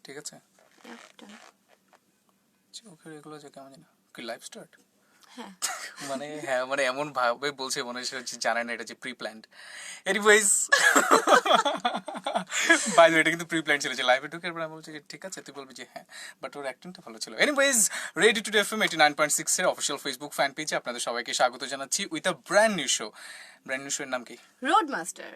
ঠিক আছে? চোখের এগুলো যে কেমন জানি কি লাইভ স্টার্ট হ্যাঁ মানে এমন ভাবে বলছে মনে হচ্ছে জানে না এটা যে pre planned. Anyways by the এটা কিন্তু প্রি প্ল্যান্ড ছিল যে লাইভে ঢুকে এরপর আমি বলছি যে ঠিক আছে তুই বলবি যে হ্যাঁ, বাট ওর অ্যাক্টিংটা ভালো ছিল। এনিওয়েজ রেডি টু এফএম 89.6 এর অফিসিয়াল ফেসবুক ফ্যান পেজে আপনাদের সবাইকে স্বাগত জানাচ্ছি with a brand new show. Brand new show এর নাম কি? Road master.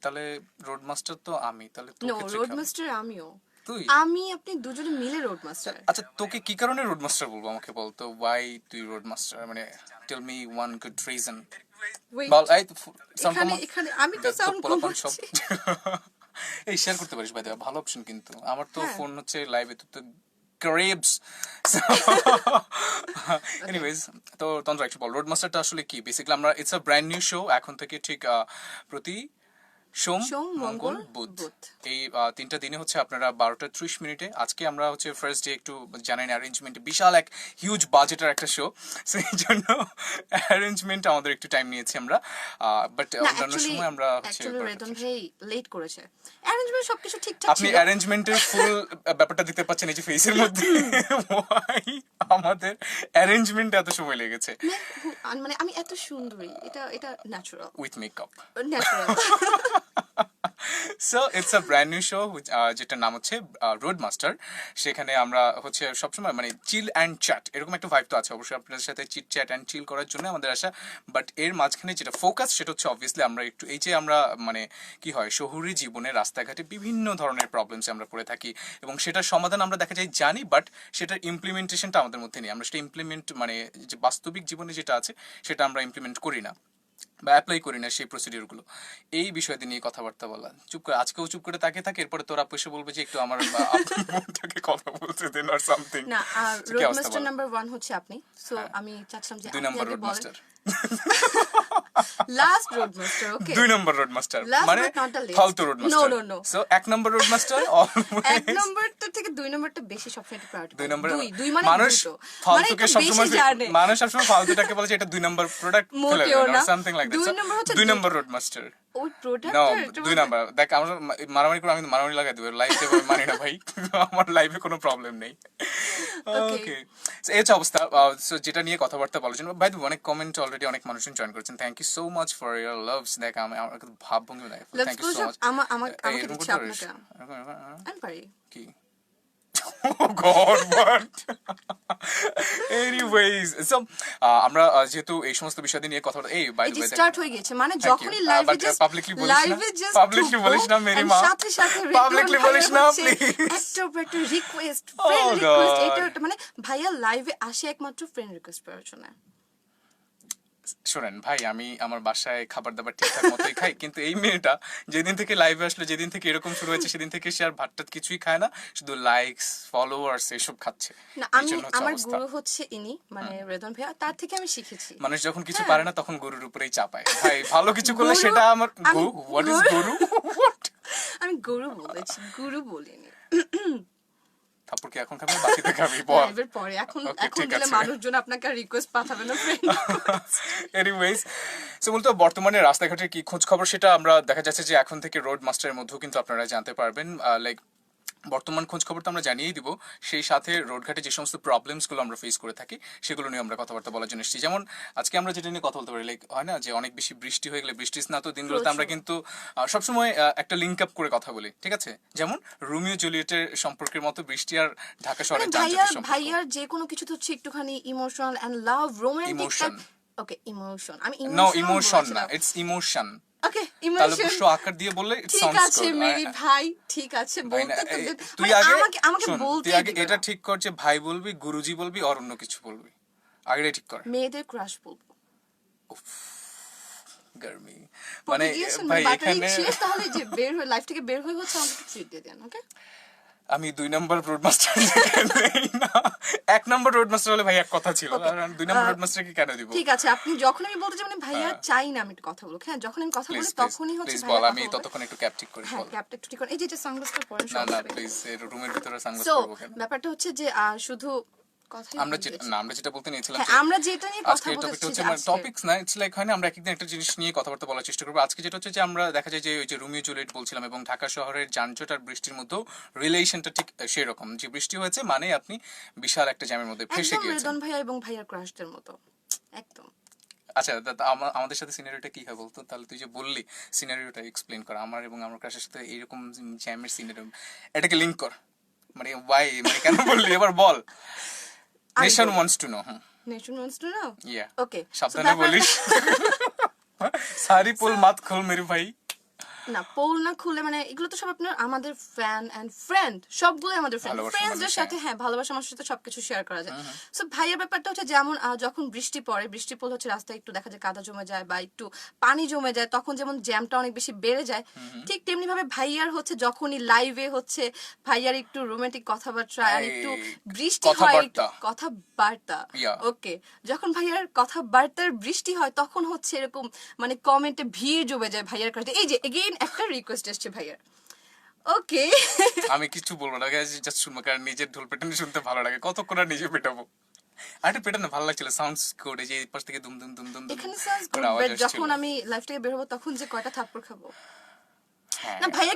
তাহলে রোড মাস্টার তো আমি, তাহলে নো রোড মাস্টার আমিও, তুই আমি আপনি দুজনে মিলে রোড মাস্টার। আচ্ছা তোকে কি কারণে রোড মাস্টার বলবো আমাকে বল তো, ওয়াই তুই রোড মাস্টার, মানে tell me one good reason. বল এই এখানে এখানে আমি তো সাউন্ড কমাচ্ছি। এই শেয়ার করতে পারিস ভাই, ভালো অপশন কিন্তু আমার তো হ্যাঁ। ফোন হচ্ছে লাইভে তো ক্রেবস। এনিওয়েজ তো তন্ত্র একটু বল রোড মাস্টারটা আসলে কি। বেসিক্যালি আমরা it's a brand new show এখন থেকে ঠিক প্রতি সোম মঙ্গল বুধ এই তিনটা দিনে হচ্ছে আপনারা 12:30 আজকে আমরা হচ্ছে ফার্স্ট ডে একটু জানেন অ্যারেঞ্জমেন্ট বিশাল এক হিউজ বাজেটের একটা শো, সেই জন্য অ্যারেঞ্জমেন্ট আমাদের একটু টাইম নিয়েছি আমরা, বাট অন্যান্য সময় আমরা হচ্ছে রেদন ভাই লেট করেছে, অ্যারেঞ্জমেন্ট সবকিছু ঠিকঠাক আপনি ছিল। অ্যারেঞ্জমেন্টের ফুল ব্যাপারটা দিতে পাচ্ছেন এই যে ফেসের মধ্যে। Why আমাদের অ্যারেঞ্জমেন্ট এত সময় লেগেছে মানে আমি এত সুন্দরী, এটা এটা natural with makeup. Natural. So it's a brand new show যেটার নাম হচ্ছে রোড মাস্টার। সেখানে আমরা হচ্ছে সবসময় মানে চিল অ্যান্ড চ্যাট এরকম একটা ভাইব তো আছে অবশ্যই আপনাদের সাথে চিট চ্যাট অ্যান্ড চিল করার জন্য আমাদের আসা, বাট এর মাঝখানে যেটা ফোকাস সেটা হচ্ছে অবভিয়াসলি আমরা একটু এই যে আমরা মানে কি হয় শহুরে জীবনে রাস্তাঘাটে বিভিন্ন ধরনের প্রবলেমস আমরা পড়ে থাকি এবং সেটার সমাধান আমরা দেখা যায় জানি, বাট সেটার ইমপ্লিমেন্টেশনটা আমাদের মধ্যে নেই। আমরা সেটা ইমপ্লিমেন্ট মানে যে বাস্তবিক জীবনে যেটা আছে সেটা আমরা ইমপ্লিমেন্ট করি না বা অ্যাপ্লাই করি না সেই প্রসিডিউরগুলো। এই বিষয়টি নিয়ে কথাবার্তা বলা, চুপ করে আজকেও চুপ করে তাকিয়ে থাকে, এরপরে তোরা এসে বলবে যে একটু আমার বোনটাকে কথা বলতে দেন অর সামথিং। না রোড মাস্টার নাম্বার 1 হচ্ছে আপনি, সো আমি চাচ্ছিলাম যে 2 number road master, last road master. Okay 2 number road master Last মানে but not the least. ফালতু road master. No, no, no. So 1 number road master এক নম্বরটা থেকে 2 নম্বরটা বেশি সবসময় প্রায়োরিটি। 2 নম্বর দুই মানে মানুষ ফালতুকে সবসময় জানে। মানুষ সবসময় ফালতুটাকে বলে যে এটা 2 নম্বর প্রোডাক্ট ফেলে মোটেও দেন না। Or something like that. 2 নম্বর হচ্ছে 2 নম্বর রোড মাস্টার। ওই প্রোডাক্ট নো 2 নাম্বার দেখ আমরা মারামারি করে আমি মারামারি লাগাই দেবো লাইফে, মানি না ভাই। আমার লাইফে কোনো প্রবলেম নেই। ওকে এই হচ্ছে অবস্থা। সো যেটা নিয়ে কথাবার্তা বলার জন্য বাই দ্য অনেক কমেন্ট অলরেডি অনেক মানুষজন জয়েন করেছেন, thank you so much for your loves. দেখ আমি আমার ভাবভঙ্গি নাই, থ্যাংক ইউ সো মাচ। আমাকে দিচ্ছি আপনাকে আমি পারি কি Oh God, what? Anyways, so আমরা যেহেতু এই সমস্ত বিষয় নিয়ে কথা বলতে এই বাই দ্য ওয়ে স্টার্ট হয়ে গেছে মানে যখনই লাইভে জাস্ট পাবলিকলি বলিস না মেরি মা, সাথে সাথে পাবলিকলি বলিস না প্লিজ। একটা রিকোয়েস্ট ফ্রেন্ড রিকোয়েস্ট, এটা মানে ভাইয়া লাইভে আসে একমাত্র ফ্রেন্ড রিকোয়েস্ট করার জন্য। শোনেন ভাই আমি আমার বাসায় খাবার দাবার ঠিকঠাক মতোই খাই, কিন্তু এই মেয়েটা যেদিন থেকে লাইভে আসলো যেদিন থেকে এরকম শুরু হয়েছে সেদিন থেকে সে আর ভাতটা কিছুই খায় না, শুধু লাইকস ফলোয়ার্স এসব খাচ্ছে। না আমি আমার গুরু হচ্ছে ইনি মানে রেদন ভাইয়া, তার থেকে আমি শিখেছি। মানুষ যখন কিছু পারে না তখন গুরুর উপরেই চাপায়। ভাই ভালো কিছু করলে সেটা আমার হোয়াট ইজ গুরু? আমি গুরু বলেছি, গুরু বলিনি। তারপর কি এখন খাবি বাকিতে খাবি বল লাইভের পরে? এখন দিলে মানুষজন আপনাকে রিকোয়েস্ট পাঠাবে না ফ্রেন্ড। এনিওয়েজ সো মূলত বর্তমানে রাস্তাঘাটের কি খোঁজ খবর সেটা আমরা দেখা যাচ্ছে যে এখন থেকে রোড মাস্টারের মধ্যেও কিন্তু আপনারা জানতে পারবেন। লাইক বর্তমান খোঁজ খবর তো আমরা জানিয়েই দিব, সেই সাথে রোডঘাটে যে সমস্ত প্রবলেমসগুলো আমরা ফেস করে থাকি সেগুলো নিয়ে আমরা কথাবার্তা বলার জন্য এসেছি। যেমন আজকে আমরা যেটা নিয়ে কথা বলতে পারি লাইক হয় না যে অনেক বেশি বৃষ্টি হয়ে গেলে বৃষ্টি স্নাত দিনগুলোতে আমরা কিন্তু সবসময় একটা লিঙ্ক আপ করে কথা বলি, ঠিক আছে? যেমন রোমিও জুলিয়েটের সম্পর্কের মতো বৃষ্টি আর ঢাকা শহরের যানজটের সম্পর্ক। ভাইয়ার যে কোনো কিছু তো হচ্ছে একটুখানি emotional and love romantic. Okay emotion, আমি ইমোশন না, ইটস ইমোশন। ওকে তাহলে ইমোশন পুরো আকার দিয়ে বললে ইট ঠিক সাউন্ডস আছে গুড। মেরি ভাই ঠিক আছে বলতে তো তুই আমাকে বলতে তুই আগে এটা ঠিক কর যে ভাই বলবি, গুরুজি বলবি আর অন্য কিছু বলবি, আগে ঠিক কর। মেয়েদের ক্রাশ বলবো গরমি মানে ভাই এখানে তাহলে যে বের হয়ে লাইফ থেকে বের হয়ে হচ্ছে আমাকে একটু ট্রিট দিয়ে দেন। ওকে আমি 2 নম্বর রোড মাস্টার না 1 নম্বর রোড মাস্টার হলে ভাই এক কথা ছিল, আর 2 নম্বর রোড মাস্টার কি কেন দিব? ঠিক আছে আপনি যখন আমি বলতে যাবেন ভাইয়া চাই না আমি একটু কথা বলবো, হ্যাঁ যখন আমি কথা বলি তখনই হচ্ছে ভাইয়া বল, আমি ততক্ষণ একটু ক্যাপ ঠিক করি। হ্যাঁ ক্যাপটা একটু ঠিক করে এই যে সানগ্লাসটা পরে না না প্লিজ রুমের ভিতরে সানগ্লাস সো পরবো কেন? ব্যাপারটা হচ্ছে যে শুধু কথাই আমরা ভুলে যেটা গেছি। না আমরা যেটা বলতে নিয়েছিলাম হ্যাঁ যে আমরা যেটা নিয়ে কথা আজকের বলতে টপিকটা চাচ্ছি হচ্ছে যে মানে আজকে টপিকস না, ইটস লাইক হয় না, আমরা একদিন একটা জিনিস নিয়ে কথাবার্তা বলার চেষ্টা করবো। আজকে যেটা হচ্ছে যে আমরা দেখা যায় যে ওই যে রোমিও জুলিয়েট বলছিলাম, এবং ঢাকা শহরের যানজট আর বৃষ্টির মধ্যেও রিলেশনটা ঠিক সেরকম, যে বৃষ্টি হয়েছে মানে আপনি বিশাল একটা জ্যামের মধ্যে ফেসে একদম গিয়েছেন। রেদন ভাইয়া এবং ভাইয়ার ক্রাশদের মতো একদম। আচ্ছা, আমাদের সাথে সিনারিওটা কি হয় বলতো? তাহলে তুই যে বললি সিনারিওটা এক্সপ্লেন কর, আমার এবং আমার ক্রাশের সাথে এইরকম জ্যামের সিনারিও, এটাকে লিংক কর, মানে ওয়াই, মানে কেন বললি এবার বল। আমি নেশন বলি। Wants to know. Nation wants to know. Yeah, okay সাবধানে বলিস। সারি পুল মাত খোল মেরে ভাই। না পোল না খুলে মানে এগুলো তো সব আপনার আমাদের ফ্যান এন্ড ফ্রেন্ড, সবগুলো আমাদের ফ্রেন্ড ভালোবাসার ফ্রেন্ডসদের মানুষ, সাথে, হ্যাঁ ভালোবাসার মানুষের সাথে সবকিছু শেয়ার করা যায়। সো ভাইয়ের ব্যাপারটা হচ্ছে যেমন যখন বৃষ্টি পড়ে, বৃষ্টি পড়লে হচ্ছে রাস্তায় একটু দেখা যায় কাদা জমে যায় বা একটু পানি জমে যায়, তখন যেমন জ্যামটা অনেক বেশি বেড়ে যায়, ঠিক তেমনি ভাবে ভাইয়ার হচ্ছে যখনই লাইভে হচ্ছে ভাইয়ার একটু রোমান্টিক কথাবার্তা আর একটু বৃষ্টি হয়, একটু কথাবার্তা, Yeah. ওকে, যখন ভাইয়ার কথাবার্তার বৃষ্টি হয় তখন হচ্ছে এরকম মানে কমেন্টে ভিড় জমে যায় ভাইয়ার কাছে। এই যে এগেইন একটা রিকোয়েস্ট আসছে ভাইয়ার, ওকে। আমি কিছু বলবো না, জাস্ট শুনবো, কারণ নিজের ঢোল পেটানো শুনতে ভালো লাগে, কতক্ষণ আর নিজে পেটাবো। আরেকটা পেটানো ভালো লাগছিল, সাউন্ডস করে যে এই পাশ থেকে দুম দুম দুম দুম দুম এখানে সাউন্ডস করে গুড, আওয়াজ বাট আসছিল। যখন আমি লাইফ থেকে বের হবো তখন যে কয়টা থাপ্পড় খাবো। হ্যাঁ না ভাইয়া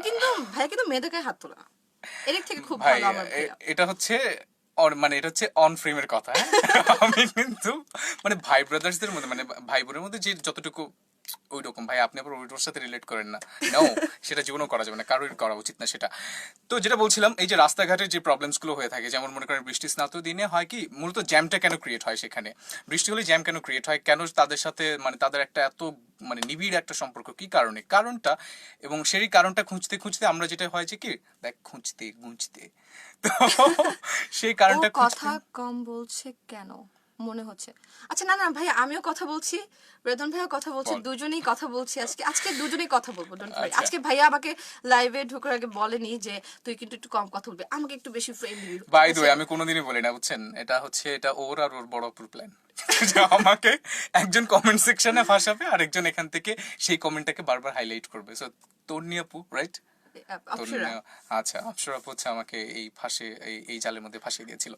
কিন্তু মেয়েদের গায়ে হাত তোলে না, এদিক থেকে খুব ভাই, ভালো আমার ভাইয়া। এটা হচ্ছে মানে এটা হচ্ছে অন ফ্রেমের কথা, হ্যাঁ? আমি কিন্তু মানে ভাই ব্রাদার্সদের মধ্যে, মানে ভাই বোনের মধ্যে যে যতটুকু ওই রকম, ভাই আপনি আবার ওইটার সাথে রিলেট করেন না, নো, সেটা জীবনেও করা যাবে না, কারোর করা উচিত না সেটা। তো যেটা বলছিলাম, এই যে রাস্তাঘাটের যে প্রবলেমস গুলো হয়ে থাকে, যেমন মনে করেন বৃষ্টি স্নাত দিনে হয় কি, মূলত জ্যামটা কেন ক্রিয়েট হয় সেখানে, বৃষ্টি হলে জ্যাম কেন ক্রিয়েট হয়, কেন তাদের সাথে মানে তাদের একটা এত মানে নিবিড় একটা সম্পর্ক, কি কারণে, কারণটা, এবং সেই কারণটা খুঁজতে খুঁজতে আমরা যেটা হয় যে কি, দেখ খুঁজতে গুঁজতে, তো সেই ও কারণটা কথা খুঁজতে। কম বলছে কেন মনে হচ্ছে। আচ্ছা না না ভাই আমিও কথা বলছি, বেদন ভাইও কথা বলছে, বল। দুজনেই কথা বলছি আজকে, আজকে দুজনেই কথা বলবো, ডোন্ট ওয়ারি। আচ্ছা, আজকে ভাইয়া আমাকে লাইভে ঢোকার আগে বলেনি যে তুই কিন্তু একটু কম কথা বলবি, আমাকে একটু বেশি ফ্রেন্ডলি, বাই দ্য ওয়ে, আমি কোনোদিনই বলি না, বুঝছেন, এটা হচ্ছে এটা ওর আর ওর বড় অপুর প্ল্যান। আমাকে একজন কমেন্ট সেকশনে ফাঁসাবে, আর একজন এখান থেকে সেই কমেন্টটাকে বারবার হাইলাইট করবে। সো তোর নিয়ে আপু, রাইট? তোর অপসরা। নিয়ে, আচ্ছা, অপসরা আপু হচ্ছে আমাকে এই ফাঁসে, এই জালের মধ্যে ফাঁসিয়ে দিয়েছিল।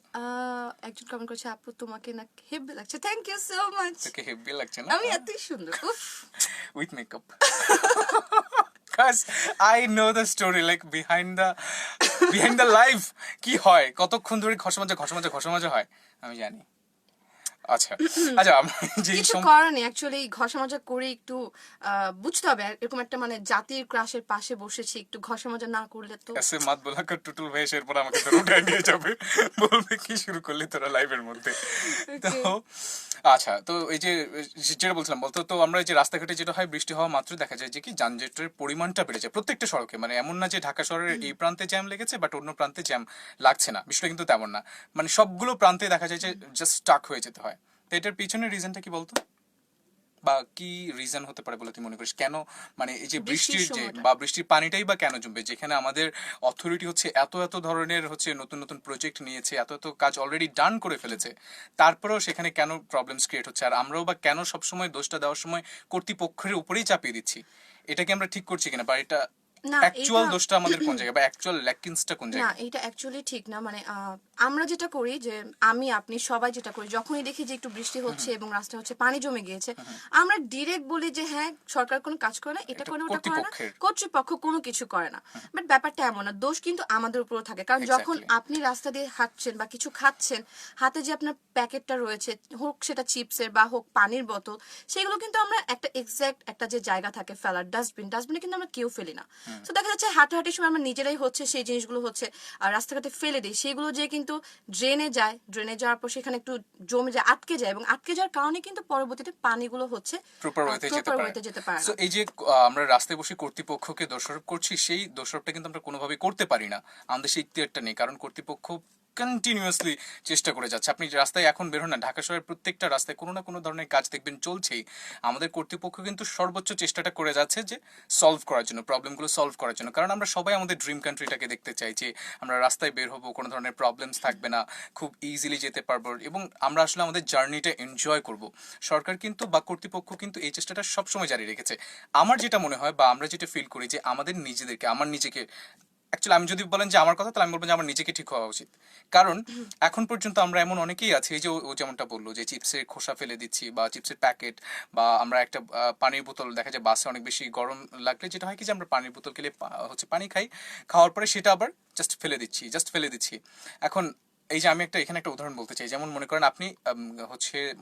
একজন কমেন্ট করেছে আপু তোমাকে না হেব্বি লাগছে, থ্যাংক ইউ সো মাচ। তোকে হেভি লাগছে না? আমি এতই সুন্দর, উফ। With makeup. Cause I know the story, like behind the life কি হয়, কতক্ষণ ধরে ঘষা মাজা হয়, আমি জানি। আচ্ছা আচ্ছা, আমরা যে কিছু করার নেই, অ্যাকচুয়ালি ঘষা মজা করে একটু বুঝতে হবে এরকম একটা মানে জাতির ক্রাশের পাশে বসেছি, একটু ঘষা মজা না করলে তো। ऐसे मत बोला कर टुटुल ভাই এরপর আমাকে ধরে উঠায় নিয়ে যাবে, বলবে কি শুরু করলি তোরা লাইভের মধ্যে। তো আচ্ছা, তো এই যে যেটা বলছিলাম বলতো, তো আমরা এই যে রাস্তাঘাটে যেটা হয়, বৃষ্টি হওয়া মাত্র দেখা যায় যে কি যানজটের পরিমাণটা বেড়ে যায় প্রত্যেকটা সড়কে, মানে এমন না যে ঢাকা শহরের এই প্রান্তে জ্যাম লেগেছে বাট অন্য প্রান্তে জ্যাম লাগছে না, বিষয়টা কিন্তু তেমন না, মানে সবগুলো প্রান্তে দেখা যায় যে জাস্ট স্টাক হয়ে যেতে হয়। তো এটার পিছনের রিজনটা কি বলতো, বা কি রিজন হতে পারে বলে তুই মনে করিস, কেন মানে এই যে বৃষ্টির বৃষ্টির যে সময়টা। বা বৃষ্টির পানিটাই বা কেন জমবে, যেখানে আমাদের অথরিটি হচ্ছে এত এত ধরনের হচ্ছে নতুন নতুন প্রজেক্ট নিয়েছে, এত এত কাজ অলরেডি ডান করে ফেলেছে, তারপরেও সেখানে কেন প্রবলেমস ক্রিয়েট হচ্ছে, আর আমরাও বা কেন সবসময় দোষটা দেওয়ার সময় কর্তৃপক্ষের উপরেই চাপিয়ে দিচ্ছি, এটাকে আমরা ঠিক করছি কিনা, বা এটা না অ্যাকচুয়াল এটা দোষটা আমাদের কোন জায়গায়, বা অ্যাকচুয়াল ল্যাকিংসটা কোন না জায়গায়? এটা অ্যাকচুয়ালি ঠিক না, মানে আমরা যেটা করি যে আমি আপনি সবাই যেটা করি, যখনই দেখি যে একটু বৃষ্টি হচ্ছে এবং রাস্তা হচ্ছে পানি জমে গিয়েছে, আমরা ডিরেক্ট বলি যে হ্যাঁ সরকার কোনো কাজ করে না, এটা এটা করে না, ওটা করে না, কর্তৃপক্ষের। কর্তৃপক্ষ কোনো কিছু করে না। বাট ব্যাপারটা এমন না, দোষ কিন্তু আমাদের উপরও থাকে, কারণ যখন Exactly. আপনি রাস্তা দিয়ে হাঁটছেন বা কিছু খাচ্ছেন, হাতে যে আপনার প্যাকেটটা রয়েছে, হোক সেটা চিপসের বা হোক পানির বোতল, সেগুলো কিন্তু আমরা একটা এক্সাক্ট একটা যে জায়গা থাকে ফেলার, ডাস্টবিনে কিন্তু আমরা কেউ ফেলি না। তো দেখা যাচ্ছে হাঁটাহাঁটির সময় আমরা নিজেরাই হচ্ছে সেই জিনিসগুলো হচ্ছে রাস্তাঘাটে ফেলে দিই, সেগুলো যে কিন্তু ড্রেনে যায়, ড্রেনে যাওয়ার পর সেখানে একটু জমে যায়, আটকে যায়, এবং আটকে যাওয়ার কারণে কিন্তু পরবর্তীতে পানিগুলো হচ্ছে প্রপার ওয়েতে যেতে প্রপার পারে। ওয়েতে যেতে পারে সো না। এই যে আমরা রাস্তায় বসে কর্তৃপক্ষকে দোষারোপ করছি, সেই দোষারোপটা কিন্তু আমরা কোনোভাবে করতে পারি না, আমাদের সেই ইখতিয়ারটা নেই, কারণ কর্তৃপক্ষ কন্টিনিউয়াসলি চেষ্টা করে যাচ্ছে। আপনি যে রাস্তায় এখন বের হন না, ঢাকা শহরের প্রত্যেকটা রাস্তায় কোনো না কোনো ধরনের কাজ দেখবেন চলছেই। আমাদের কর্তৃপক্ষ কিন্তু সর্বোচ্চ চেষ্টাটা করে যাচ্ছে যে সলভ করার জন্য, প্রবলেমগুলো সলভ করার জন্য, কারণ আমরা সবাই আমাদের ড্রিম কান্ট্রিটাকে দেখতে চাই, যে আমরা রাস্তায় বের হবো, কোনো ধরনের প্রবলেমস থাকবে না, খুব ইজিলি যেতে পারবো, এবং আমরা আসলে আমাদের জার্নিটা এনজয় করব। সরকার কিন্তু বা কর্তৃপক্ষ কিন্তু এই চেষ্টাটা সবসময় জারি রেখেছে। আমার যেটা মনে হয় বা আমরা যেটা ফিল করি, যে আমাদের নিজেদেরকে, আমার নিজেকে অ্যাকচুয়ালি আমি যদি বলেন যে আমার কথা, তাহলে আমি বলবো যে আমার নিজেকে ঠিক হওয়া উচিত। কারণ এখন পর্যন্ত আমরা এমন অনেকেই আছি, এই যে ও যেমনটা বললো যে চিপসের খোসা ফেলে দিচ্ছি বা চিপসের প্যাকেট, বা আমরা একটা পানির বোতল, দেখা যায় বাসে অনেক বেশি গরম লাগলে যেটা হয় কি যে আমরা পানির বোতল খেলে হচ্ছে পানি খাই, খাওয়ার পরে সেটা আবার জাস্ট ফেলে দিচ্ছি। এখন এই যে আমি এখানে একটা উদাহরণ বলতে চাই, যেমন মনে করেন আপনি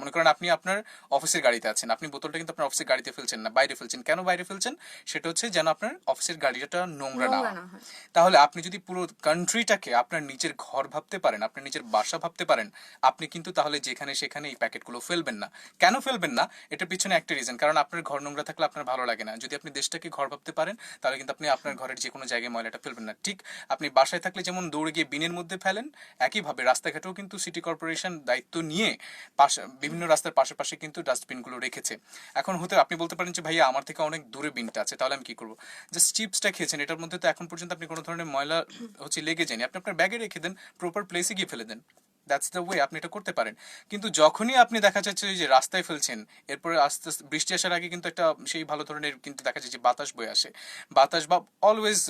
মনে করেন আপনি আপনার অফিসের গাড়িতে আছেন, আপনি বোতলটা কিন্তু আপনার অফিসের গাড়িতে ফেলছেন না, বাইরে ফেলছেন। কেন বাইরে ফেলছেন? সেটা হচ্ছে যেন আপনার অফিসের গাড়িটা নোংরা না নোংরা হয়। না হয়। তাহলে আপনি যদি পুরো কান্ট্রিটাকে আপনার নিজের ঘর ভাবতে পারেন, আপনার নিজের বাসা ভাবতে পারেন, আপনি কিন্তু তাহলে যেখানে সেখানে এই প্যাকেটগুলো ফেলবেন না। কেন ফেলবেন না? এটার পিছনে একটা রিজন, কারণ আপনার ঘর নোংরা থাকলে আপনার ভালো লাগে না। যদি আপনি দেশটাকে ঘর ভাবতে পারেন, তাহলে কিন্তু আপনি আপনার ঘরের যে কোনো জায়গায় ময়লাটা ফেলবেন না। ঠিক আপনি বাসায় থাকলে যেমন দৌড়ে গিয়ে বিনের মধ্যে ফেলেন, একইভাবে রাস্তাঘাটেও কিন্তু সিটি কর্পোরেশন দায়িত্ব নিয়ে বিভিন্ন রাস্তার পাশে কিন্তু ডাস্টবিনগুলো রেখেছে। এখন আপনি বলতে পারেন যে ভাইয়া আমার থেকে অনেক দূরে বিনটা আছে, তাহলে আমি কি করবো? জাস্ট চিপসটা খেয়েছেন, এটার মধ্যে তো এখন পর্যন্ত আপনি কোনো ধরনের ময়লা লেগে যায়নি, আপনি আপনার ব্যাগে রেখে দেন, প্রপার প্লেসে গিয়ে ফেলে দেন। দ্যাটস দ্য ওয়ে, আপনি এটা করতে পারেন। কিন্তু যখনই আপনি দেখা যাচ্ছে যে রাস্তায় ফেলছেন, এরপরে আস্তে আস্তে বৃষ্টি আসার আগে কিন্তু একটা সেই ভালো ধরনের কিন্তু দেখা যায় যে বাতাস বয়ে আসে, বাতাস বা অলওয়েজ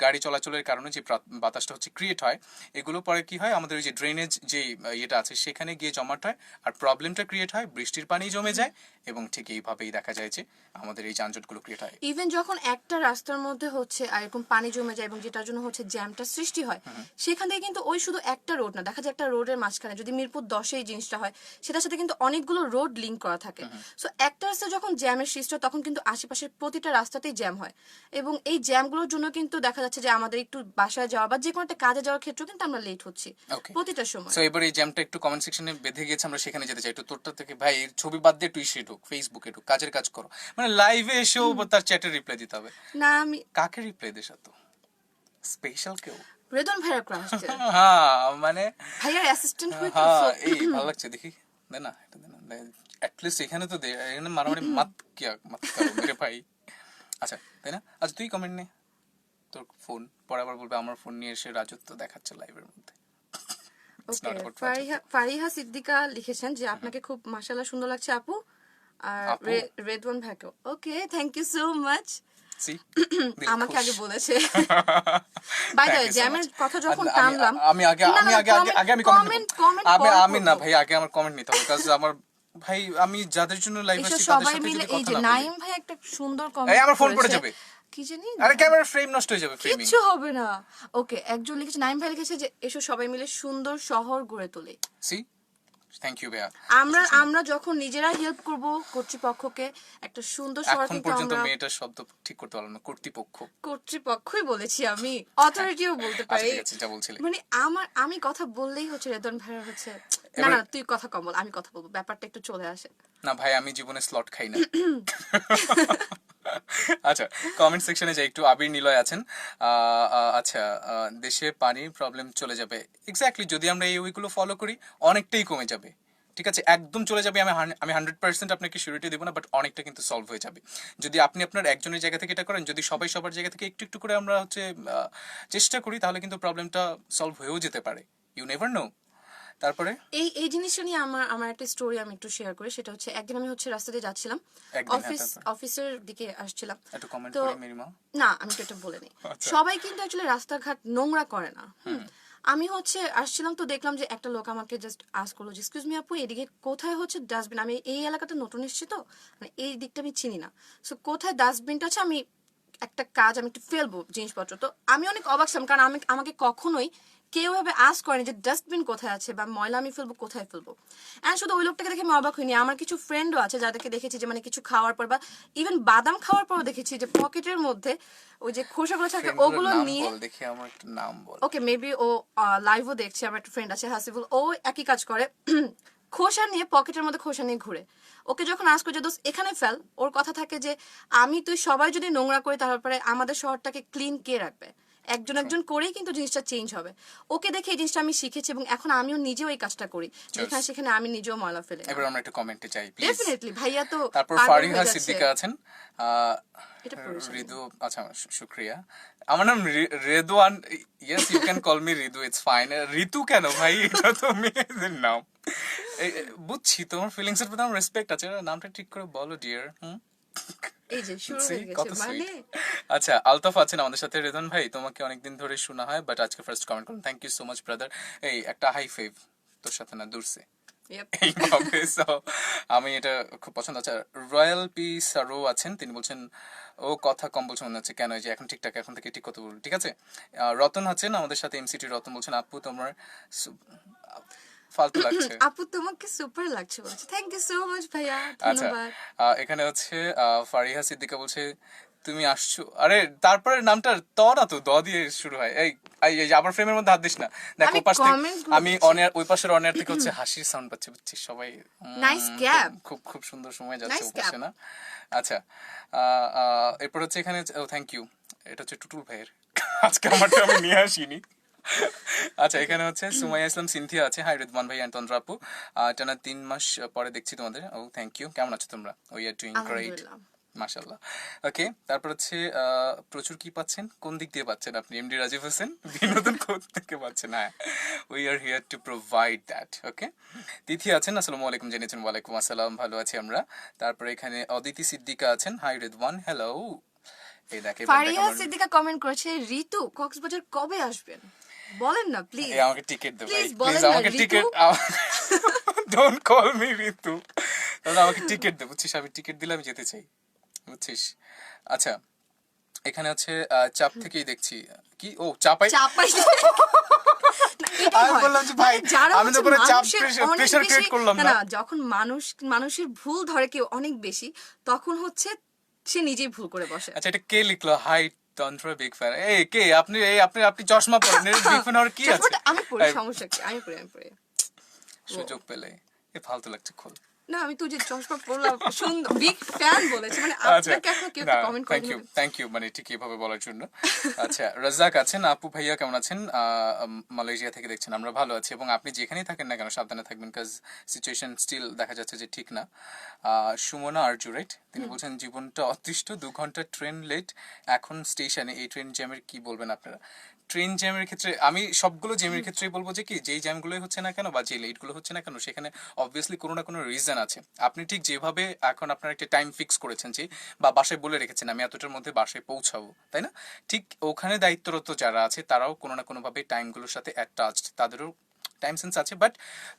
গাড়ি চলাচলের কারণে যে বাতাসটা ক্রিয়েট হয়, এগুলো পরে কি হয়, আমাদের ওই যে ড্রেনেজ যে ইয়েটা আছে সেখানে গিয়ে জমাট হয়, আর প্রবলেমটা ক্রিয়েট হয়, বৃষ্টির পানি জমে যায়, এবং ঠিক এইভাবেই দেখা যায় যে আমাদের এই যানজটগুলো ক্রিয়েট হয়। ইভেন যখন একটা রাস্তার মধ্যে আর এরকম পানি জমে যায় এবং যেটার জন্য জ্যামটা সৃষ্টি হয়, সেখান থেকে কিন্তু ওই শুধু একটা রোড না, দেখা যায় একটা রোডের মাঝখানে যদি মিরপুর 10-এ এই জিনিসটা হয়, সেটার সাথে কিন্তু অনেকগুলো রোড লিঙ্ক করা থাকে। সো একটা রাস্তায় যখন জ্যামের সৃষ্টি হয়, তখন কিন্তু আশেপাশের প্রতিটা রাস্তাতেই জ্যাম হয়, এবং এই জ্যামগুলোর জন্য কিন্তু দেখা যাচ্ছে যে আমাদের একটু বাসায় যাওয়া বা যে কোনো একটা কাজে যাওয়ার ক্ষেত্রেও কিন্তু আমরা লেট হচ্ছি ওকে, প্রতিটা সময়। সো এবার এই জ্যামটা একটু কমেন্ট সেকশনে বেঁধে গেছে, আমরা সেখানে যেতে চাই। একটু তোরটা থেকে ভাই, এর ছবি বাদ দিয়ে টুইটে ঢুক, ফেসবুকে ঢুক, কাজের কাজ করো, মানে লাইভে এসেও তার চ্যাটের রিপ্লাই দিতে হবে। না, আমি কাকে রিপ্লাই দিস? তো স্পেশাল কেউ? রেদন ভাইয়ের ক্রাশ হ্যাঁ, মানে ভাইয়ার অ্যাসিস্ট্যান্ট হয়ে তো হ্যাঁ, so এই ভালো লাগছে দেখি, দে না এটা, দে না, অ্যাটলিস্ট এখানে তো দে, এখানে মারামারি মাত করো মেরে ভাই। আচ্ছা, তাই না? আচ্ছা, তুই কমেন্ট নে, তোর ফোন পরে আবার বলবে আমার ফোন নিয়ে এসে রাজত্ব দেখাচ্ছে লাইভের মধ্যে। It's not okay, about Fariha Siddika লিখেছেন যে আপনাকে খুব মাশাআল্লাহ সুন্দর লাগছে আপু, আর আপু? রেদওয়ান ভাইকে okay, thank you so much. See? আমাকে আগে খুশ। বলেছে। By the Thank way, you so জ্যামের much. কথা যখন আমি টানলাম, আমি আগে না, আমি না, আগে আগে আগে আমি কমেন্ট কমেন্ট আমি না ভাই, আগে আমার কমেন্ট নিতে হবে, কাজ আমার ভাই, আমি যাদের জন্য লাইভ এসব আসছি তাদের সবাই সাথে মিলে যদি এই কথা যে না বলি, নাইম ভাই একটা সুন্দর এই কমেন্ট আমার ফোন পড়ে করেছে, যাবে, কি জানি, আরে ক্যামেরার ফ্রেম নষ্ট হয়ে যাবে, ফ্রেমিং। কিচ্ছু হবে না। ওকে, একজন লিখেছে, নাইম ভাই লিখেছে যে এসো সবাই মিলে সুন্দর শহর গড়ে তোলে। সি, থ্যাংক ইউ ভাইয়া। আমরা যখন নিজেরা হেল্প করব কর্তৃপক্ষকে, একটা সুন্দর শহর এখন কিন্তু পর্যন্ত আমরা, মেয়েটার শব্দ ঠিক করতে পারলাম না, কর্তৃপক্ষ। কর্তৃপক্ষই বলেছি আমি, অথরিটিও বলতে আচ্ছা পারি। ঠিক আছে, যা বলছিলে। মানে আমি কথা বললেই রেদন ভাইয়ের না, এবার- না, তুই কথা কম বল, আমি কথা বলবো, ব্যাপারটা একটু চলে আসে। না ভাই, আমি জীবনে স্লট খাই না। আচ্ছা, কমেন্ট সেকশনে যাই একটু। আবির নিলয় আছেন। আচ্ছা, দেশে পানির প্রবলেম চলে যাবে। এক্স্যাক্টলি, যদি আমরা এই ওইগুলো ফলো করি অনেকটাই কমে যাবে। ঠিক আছে, একদম চলে যাবে আমি 100% আপনাকে সিউরিটি দেবো না, বাট অনেকটা কিন্তু সলভ হয়ে যাবে যদি আপনি আপনার একজনের জায়গা থেকে এটা করেন। যদি সবাই সবার জায়গা থেকে একটু একটু করে আমরা চেষ্টা করি, তাহলে কিন্তু প্রবলেমটা সলভ হয়েও যেতে পারে। You never know. তারপরে এই জিনিসটা নিয়ে আমার একটা স্টোরি আমি একটু শেয়ার করি। সেটা হচ্ছে, একদিন আমি রাস্তা দিয়ে যাচ্ছিলাম, একদিন, হ্যাঁ, তারপর? অফিসের দিকে আসছিলাম। একটু কমেন্ট তো করি মেরি মা। না, আমি তো এটা বলে নিই। আচ্ছা। সবাই কিন্তু অ্যাকচুয়ালি রাস্তাঘাট নোংরা করে না। আমি আসছিলাম, তো দেখলাম যে একটা লোক আমাকে জাস্ট আস্ক করলো, এক্সকিউজ মি আপু, এদিকে কোথায় ডাস্টবিন? আমি এই এলাকাতে নতুন এসেছি, তো মানে এই দিকটা আমি চিনি না, সো কোথায় ডাস্টবিনটা আছে, আমি একটা কাজ, আমি একটু ফেলবো জিনিসপত্র। তো আমি অনেক অবাক ছিলাম, কারণ আমাকে কখনোই কেউ ভাবে আস্ক করেনি যে ডাস্টবিন কোথায় আছে বা ময়লা আমি ফেলবো কোথায় ফেলবো। এন্ড শুধু ওই লোকটাকে দেখে আমি অবাক হইনি, আমার কিছু ফ্রেন্ডও আছে যাদেরকে দেখেছি যে মানে কিছু খাওয়ার পর বা ইভেন বাদাম খাওয়ার পরও দেখেছি যে পকেটের মধ্যে ওই যে খোসাগুলো থাকে ওগুলো নিয়ে, দেখি আমার একটা নাম বল। ওকে মেবি ও লাইভও দেখছে, আমার একটা ফ্রেন্ড আছে হাসিবুল, ও একই কাজ করে, খোসা নিয়ে পকেটের মধ্যে খোসা নিয়ে ঘুরে। ওকে যখন আস্ক করে যে দোস্ত এখানে ফেল, ওর কথা থাকে যে তুই সবাই যদি নোংরা করি, তারপরে আমাদের শহরটাকে ক্লিন কে রাখবে? একজন একজন করেই কিন্তু জিনিসটা চেঞ্জ হবে। ওকে দেখে এই জিনিসটা আমি শিখেছি, এবং এখন আমিও নিজেও এই কাজটা করি, যেখানে সেখানে আমি নিজেও ময়লা ফেলে। এবার আমরা একটু কমেন্টে চাই প্লিজ। ডেফিনেটলি ভাইয়া তো তারপর পাগল ফারিহা হয়ে যাচ্ছে। সিদ্দিকা আছেন। এটা পড়েছি। রিদু, আচ্ছা শুক্রিয়া। আমার নাম Redwan. Yes, you can call me Ridu, it's fine. Ritu কেন ভাই? এটা তো মেয়েদের নাম। বুঝছি, তোমার ফিলিংস এর প্রতি আমার রেসপেক্ট আছে, নামটা ঠিক করে বলো ডিয়ার। এই যে শুরু See, হয়ে কত গেছে সুইট। মানে আচ্ছা, আলতাফ আছেন আমাদের সাথে। রেদন ভাই, তোমাকে অনেকদিন ধরে শোনা হয়, বাট আজকে ফার্স্ট কমেন্ট করলাম। Thank you so much brother. এই একটা হাই ফাইভ তোর সাথে না, দূরছে Yep. এইভাবে। So, আমি এটা খুব পছন্দ। আচ্ছা, রয়্যাল পি সারো আছেন, তিনি বলছেন ও কথা কম বলছে মনে হচ্ছে, কেন? এই যে এখন ঠিকঠাক, এখন থেকে ঠিক কথা বলুন, ঠিক আছে। রতন আছেন আমাদের সাথে, এমসিটি রতন বলছেন আপু তোমার সু- ফালতু লাগছে। আপু তোমাকে সুপার লাগছে বলছে, থ্যাংক ইউ সো মাচ ভাইয়া, আচ্ছা, ধন্যবাদ। এখানে হচ্ছে ফারিহা সিদ্দিকা বলছে তুমি আসছো, আরে তারপরে নামটা ত না তো, দ দিয়ে শুরু হয়। এই যে আবার ফ্রেমের মধ্যে হাত দিস না, দেখ আমি ও পাশ থেকে, comment গুলো আমি দেখছি। অনিয়ার ওই পাশের অনিয়ার থেকে হচ্ছে হাসির সাউন্ড পাচ্ছি, বুঝছিস সবাই। Nice cap. খুব খুব সুন্দর সময় যাচ্ছে Nice ও পাশে cap. না। আচ্ছা, এরপর হচ্ছে এখানে থ্যাংক ইউ, এটা হচ্ছে টুটুল ভাইয়ের। আজকে আমারটা আমি নিয়ে আসিনি। আচ্ছা, এখানে হচ্ছে সুমাইয়া ইসলাম সিনথিয়া আছে। হাই রিদওয়ান ভাই, তন্দ্র আপু, টানা 3 মাস পরে দেখছি তোমাদের। ও থ্যাংক ইউ, কেমন আছো তোমরা? উই আর ডুইং গ্রেট, আলহামদুলিল্লাহ। মাশাআল্লাহ। ওকে, তারপর হচ্ছে প্রচুর কি পাচ্ছেন, কোন দিক দিয়ে পাচ্ছেন আপনি? এমডি রাজীব হোসেন বিনোদন কোথ থেকে পাচ্ছেন? হ্যাঁ, we are here to provide that. Okay, Tithi আছেন, আসসালামু আলাইকুম জেনেছেন। ওয়ালাইকুম আসসালাম, ভালো আছি আমরা। তারপরে এখানে অদিতি সিদ্দিকা আছেন। Hi Ridwan, hello. এই দেখে ফারিয়া সিদ্দিকা কমেন্ট করেছে, ঋতু কক্সবাজার কবে আসবেন বলেন না প্লিজ। এই আমাকে টিকিট দে ভাই, প্লিজ প্লিজ বলেন না আমাকে ঋতু। টিকিট, ডোন্ট কল মি ঋতু, তাহলে আমাকে টিকিট দে, বুঝছিস? আমি টিকিট দিলে আমি যেতে চাই, বুঝছিস? আচ্ছা, এখানে আছে চাপ থেকেই দেখছি। কি ও চাপাই? চাপাই এটাই আমি হয়। বললাম যে ভাই, মানে যারা আমি তো হচ্ছে কোনো চাপ মানুষের অনেক প্রেশার বেশি, ক্রিয়েট করলাম না না। না, যখন মানুষের ভুল ধরে কেউ অনেক বেশি, তখন হচ্ছে সে নিজেই ভুল করে বসে। আচ্ছা, এটা কে লিখলো? হাই তন্ত্র বিগ ফ্যান। এই কে আপনি? এই আপনি চশমা পরেন, এর বিগ ফ্যান হওয়ার কি আছে? চশমাটা আমি পড়ি, এই, সমস্যা কি? আমি পড়ি। সুযোগ পেলে এ ফালতু লাগছে, খোল। না আমি তো যে চশমা পরলাম সুন্দর বিগ ফ্যান বলেছে, মানে আচ্ছা, আপনাকে এখনো কেউ না, কমেন্ট থ্যাংক করেনি। ইউ, থ্যাংক ইউ, মানে ঠিক এভাবে বলার জন্য। আচ্ছা, রাজ্জাক আছেন, আপু ভাইয়া কেমন আছেন? মালয়েশিয়া থেকে দেখছেন, আমরা ভালো আছি, এবং আপনি যেখানেই থাকেন না কেন সাবধানে থাকবেন, কাজ সিচুয়েশন স্টিল দেখা যাচ্ছে যে ঠিক না। সুমনা আরজু, রাইট, তিনি বলছেন জীবনটা অতৃষ্ট, 2 ঘন্টা ট্রেন লেট এখন স্টেশনে, এই ট্রেন জ্যামের কি বলবেন আপনারা? ট্রেন জ্যামের ক্ষেত্রে আমি সবগুলো জ্যামের ক্ষেত্রেই বলবো যে কি, যেই জ্যামগুলোই হচ্ছে না কেন বা যে লেটগুলো হচ্ছে না কেন, সেখানে অবভিয়াসলি কোনো না কোনো রিজন আছে। আপনি ঠিক যেভাবে এখন আপনার একটা টাইম ফিক্স করেছেন যে, বা বাসায় বলে রেখেছেন আমি এতটার মধ্যে বাসায় পৌঁছাবো, তাই না? ঠিক ওখানে দায়িত্বরত যারা আছে তারাও কোনো না কোনোভাবে টাইমগুলোর সাথে অ্যাটাচড, তাদেরও টাইম সেন্স আছে। বাট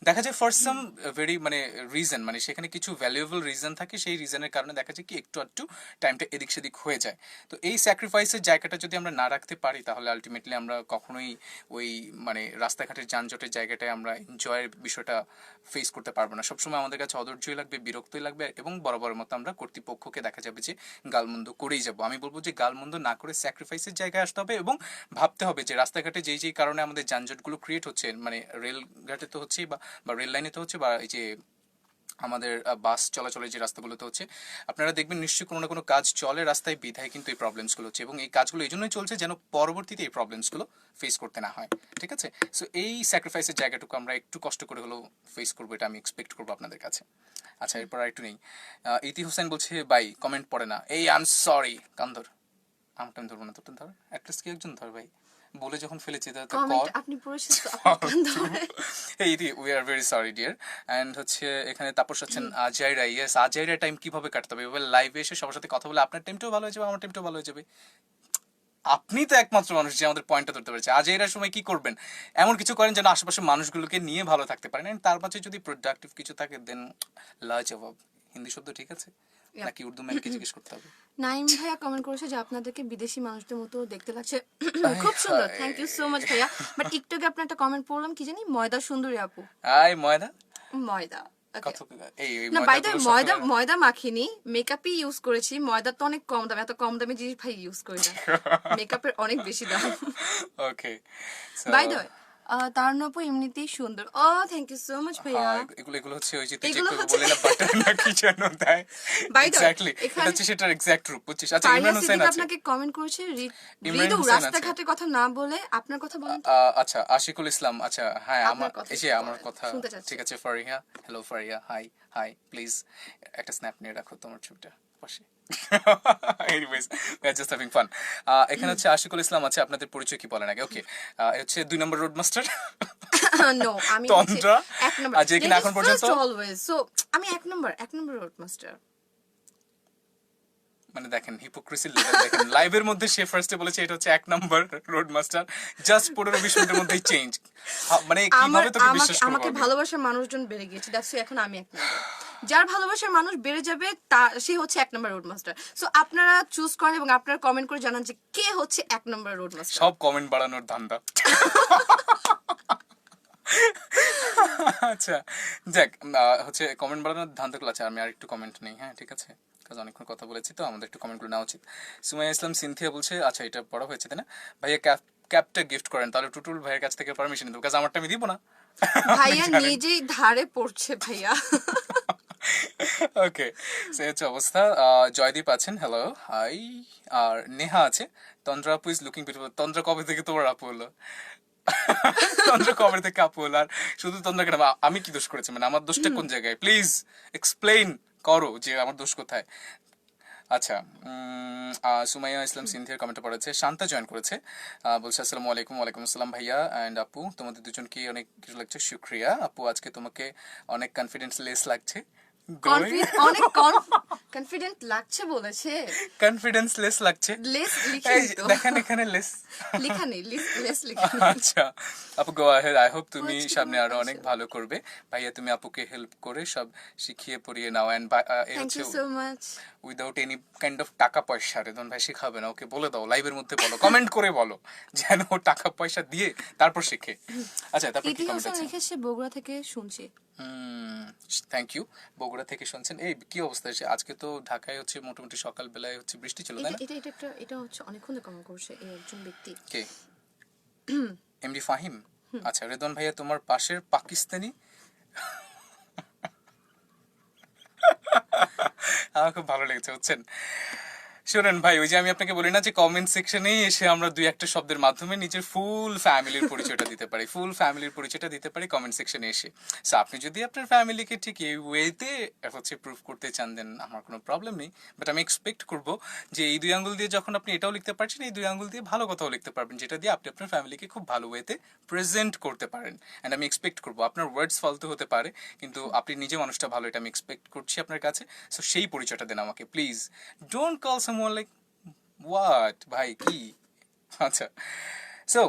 দেখা যায় ফর সাম ভেরি মানে রিজন, মানে সেখানে কিছু ভ্যালুয়েবল রিজন থাকে, সেই রিজনের কারণে দেখা যায় কি একটু একটু টাইমটা এদিক সেদিক হয়ে যায়। তো এই স্যাক্রিফাইসের জায়গাটা যদি আমরা না রাখতে পারি, তাহলে আলটিমেটলি আমরা কখনোই ওই মানে রাস্তাঘাটের যানজটের জায়গাটায় আমরা এনজয়ের বিষয়টা ফেস করতে পারবো না। সবসময় আমাদের কাছে অধৈর্যই লাগবে, বিরক্তই লাগবে, এবং বরাবরের মতো আমরা কর্তৃপক্ষকে দেখা যাবে যে গালমন্দ করেই যাব। আমি বলবো যে গালমন্দ না করে স্যাক্রিফাইসের জায়গায় আসতে হবে, এবং ভাবতে হবে যে রাস্তাঘাটে যেই যেই কারণে আমাদের যানজটগুলো ক্রিয়েট হচ্ছে, মানে রেলঘাটে তো হচ্ছেই, বা রেল লাইনে তো হচ্ছে, বা এই যে আমাদের বাস চলাচলের যে রাস্তাগুলোতে হচ্ছে, আপনারা দেখবেন নিশ্চয়ই কোনো না কোনো কাজ চলে রাস্তায়, বিধায় কিন্তু এই প্রবলেমসগুলো হচ্ছে, এবং এই কাজগুলো এই জন্যই চলছে যেন পরবর্তীতে এই প্রবলেমসগুলো ফেস করতে না হয়, ঠিক আছে? সো এই স্যাক্রিফাইসের জায়গাটুকু আমরা একটু কষ্ট করে হলেও ফেস করবো, এটা আমি এক্সপেক্ট করবো আপনাদের কাছে। আচ্ছা, এরপর আর একটু নেই। ইতি হোসেন বলছে বাই কমেন্ট পড়ে না, এই আই এম সরি। কান ধর, আমাকে আমি ধরবো না, তোরটা ধর, অ্যাটলিস্ট কি একজন ধর ভাই, বলে যখন ফেলেছি তাহলে তো কমেন্ট কর। আপনি পড়েছেন তো আপনার কান ধরে। এই the we are very sorry dear. And হচ্ছে এখানে তাপস আছেন, আজাইরা, ইয়েস, আজাইরা টাইম কিভাবে কাটতে হবে? এবার লাইভে এসে সবার সাথে কথা বলে আপনার টাইমটাও ভালো হয়ে যাবে, আমার টাইমটাও ভালো হয়ে যাবে। আপনি তো একমাত্র মানুষ যে আমাদের পয়েন্টটা ধরতে পেরেছে। আজ এর সময় কি করবেন? এমন কিছু করেন যেন আশেপাশের মানুষগুলোকে নিয়ে ভালো থাকতে পারেন, and তার মাঝে যদি প্রোডাক্টিভ কিছু থাকে দেন লাজবাব। হিন্দি শব্দ ঠিক আছে Yep. নাকি উর্দু ম্যামকে জিজ্ঞেস করতে হবে? নাইম ভাইয়া কমেন্ট করেছে যে আপনাদেরকে বিদেশি মানুষদের মতো দেখতে লাগছে, খুব সুন্দর, থ্যাংক ইউ সো মাচ ভাইয়া। বাট একটু আগে আপনার একটা কমেন্ট পড়লাম, কি জানি, ময়দা সুন্দরী আপু। আই ময়দা ময়দা, okay. কত, এই না বাই দ্য ময়দাগুলো ময়দা মাখিনি, মেকআপই ইউজ করেছি। ময়দা তো অনেক কম দাম, এত কম দামে জিনিস ভাই ইউজ করি না, মেকআপের অনেক বেশি দাম। ওকে, বাই দ্য তারুণ আপু এমনিতেই সুন্দর। ও থ্যাংক ইউ সো মাচ ভাইয়া। এগুলো হচ্ছে ওই যে তুই যে এগুলো হচ্ছে- বলে না বাটার না কি যেন দেয়, By the way, এক্স্যাক্টলি এটা এখানে- হচ্ছে সেটার এক্স্যাক্ট রূপ, বুঝছিস? আচ্ছা, ফারিয়া ইমরান হোসেন সিদ্দিক আছে। আপনাকে কমেন্ট করেছে, ইমরান ঋতু হোসেন আছে। রাস্তাঘাটের কথা না বলে আপনার কথা বলেন তো। আচ্ছা, আশিকুল ইসলাম, আচ্ছা হ্যাঁ, আপনার আমার কথা এই যে একটু আমার বলেন, কথা, শুনতে চাচ্ছি। ঠিক আছে। Faria, hello Faria, high high, please একটা স্ন্যাপ নিয়ে রাখো তোমার ছবিটা পাশে। Anyways, we are just having fun. এখানে হচ্ছে আশিকুল ইসলাম আছে, আপনাদের পরিচয় কি বলেন আগে? ওকে, হচ্ছে 2 নম্বর রোড মাস্টার নো আমি তন্দ্রা, এক নম্বর, আর যে কিনা এখন পর্যন্ত অলওয়েজ। সো আমি এক নম্বর রোড মাস্টার। মানে দেখেন হিপোক্রেসির লেভেল দেখেন, লাইভের মধ্যে সে ফার্স্টে বলেছে এটা হচ্ছে 1 নম্বর রোড মাস্টার, জাস্ট 15-20 মিনিটের মধ্যেই চেঞ্জ। মানে কিভাবে তোকে বিশ্বাস করব আমাকে আমি? ভালোবাসার মানুষজন বেড়ে গিয়েছে, দ্যাটস এখন আমি 1 নম্বর। যার ভালোবাসার মানুষ বেড়ে যাবে সে হচ্ছে 1 নম্বর রোড মাস্টার। সো আপনারা চুজ করেন এবং আপনারা কমেন্ট করে জানান যে কে হচ্ছে 1 নম্বর রোড মাস্টার। সব কমেন্ট বাড়ানোর ধান্দা। আচ্ছা যাক, হচ্ছে কমেন্ট বাড়ানোর ধান্দাগুলো আছে। আমি আর একটু কমেন্ট নেই, হ্যাঁ ঠিক আছে, কাজ অনেকক্ষণ কথা বলেছি তো আমাদের একটু কমেন্টগুলো নেওয়া উচিত। সুমাইয়া ইসলাম সিনথিয়া বলছে, আচ্ছা এটা পড়া হয়েছে তাই না, ভাইয়া ক্যাপটা গিফট করেন, তাহলে টুটুল ভাইয়ের কাছ থেকে পারমিশন দেবো, কাজ আমারটা আমি দিব না। ভাইয়া নিজেই ধারে পড়ছে ভাইয়া। ওকে, সে হচ্ছে অবস্থা। জয়দীপ আছেন, হ্যালো হাই। আর নেহা আছে। তন্দ্রা আপু ইজ লুকিং বিউটিফুল। তন্দ্রা কবে থেকে তোমার আপু হলো? তন্দ্রা কবে থেকে আপু হলো? আর শুধু তন্দ্রা কেন, আমি কি দোষ করেছি, মানে আমার দোষটা কোন জায়গায়, প্লিজ এক্সপ্লেইন করো যে আমার দোষ কোথায়। আচ্ছা, সুমাইয়া ইসলাম সিনথিয়ার কমেন্টে পড়েছে। শান্তা জয়েন করেছে, বলছে আসসালামু আলাইকুম। ওয়ালাইকুম আসসালাম ভাইয়া অ্যান্ড আপু, তোমাদের দুজনকে অনেক কিছু লাগছে, শুক্রিয়া আপু। আজকে তোমাকে অনেক কনফিডেন্স লেস লাগছে। অনেক কনফিডেন্ট লাগছে বলেছে, কনফিডেন্স লেস লাগছে। লেস লিখে এই দিত। দেখেন এখানে লেস। লিখা নেই, লেস লিখা নেই। আচ্ছা আপু, গো আহেড, আই হোপ তুমি আজকে সামনে তোমার আরো অনেক পাশে। ভালো করবে। ভাইয়া তুমি আপুকে হেল্প করে সব শিখিয়ে পড়িয়ে নাও, and thank you so much. Without any kind of টাকা পয়সা। রেদন ভাই শিখাবে না, ওকে বলে দাও, লাইভের মধ্যে বলো, কমেন্ট করে বলো যেন ও টাকা পয়সা দিয়ে তারপর শিখে। আচ্ছা তারপর কি ইতিহাস কমেন্ট আছে? লিখেছে বগুড়া থেকে শুনছি। থ্যাংক ইউ, বগুড়া থেকে শুনছেন। এই কি অবস্থা, আজকে তো ঢাকায় হচ্ছে মোটামুটি সকাল বেলায় হচ্ছে বৃষ্টি ছিল তাই না? এটা হচ্ছে অনেকক্ষণ কমেন্ট করছে এই একজন ব্যক্তি। কে? এমডি ফাহিম। আচ্ছা রেদন ভাইয়া তোমার পাশের পাকিস্তানি। আমার খুব ভালো লেগেছে বুঝছেন। শোনেন ভাই, ওই যে আমি আপনাকে বলি না যে কমেন্ট সেকশনেই এসে আমরা দুই একটা শব্দের মাধ্যমে নিজের ফুল ফ্যামিলির পরিচয়টা দিতে পারি, ফুল ফ্যামিলির পরিচয়টা দিতে পারি কমেন্ট সেকশনে এসে। সো আপনি যদি আপনার ফ্যামিলিকে ঠিক এই ওয়েতে হচ্ছে প্রুভ করতে চান, দেন আমার কোনো প্রবলেম নেই। বাট আমি এক্সপেক্ট করবো যে এই 2 আঙ্গুল দিয়ে যখন আপনি এটাও লিখতে পারছেন, এই 2 আঙ্গুল দিয়ে ভালো কথাও লিখতে পারবেন, যেটা দিয়ে আপনি আপনার ফ্যামিলিকে খুব ভালো ওয়েতে প্রেজেন্ট করতে পারেন। অ্যান্ড আমি এক্সপেক্ট করবো, আপনার ওয়ার্ডস ফালতু হতে পারে কিন্তু আপনি নিজে মানুষটা ভালো, এটা আমি এক্সপেক্ট করছি আপনার কাছে। সো সেই পরিচয়টা দেন আমাকে please. Don't call someone like what ভাই কি। আচ্ছা সো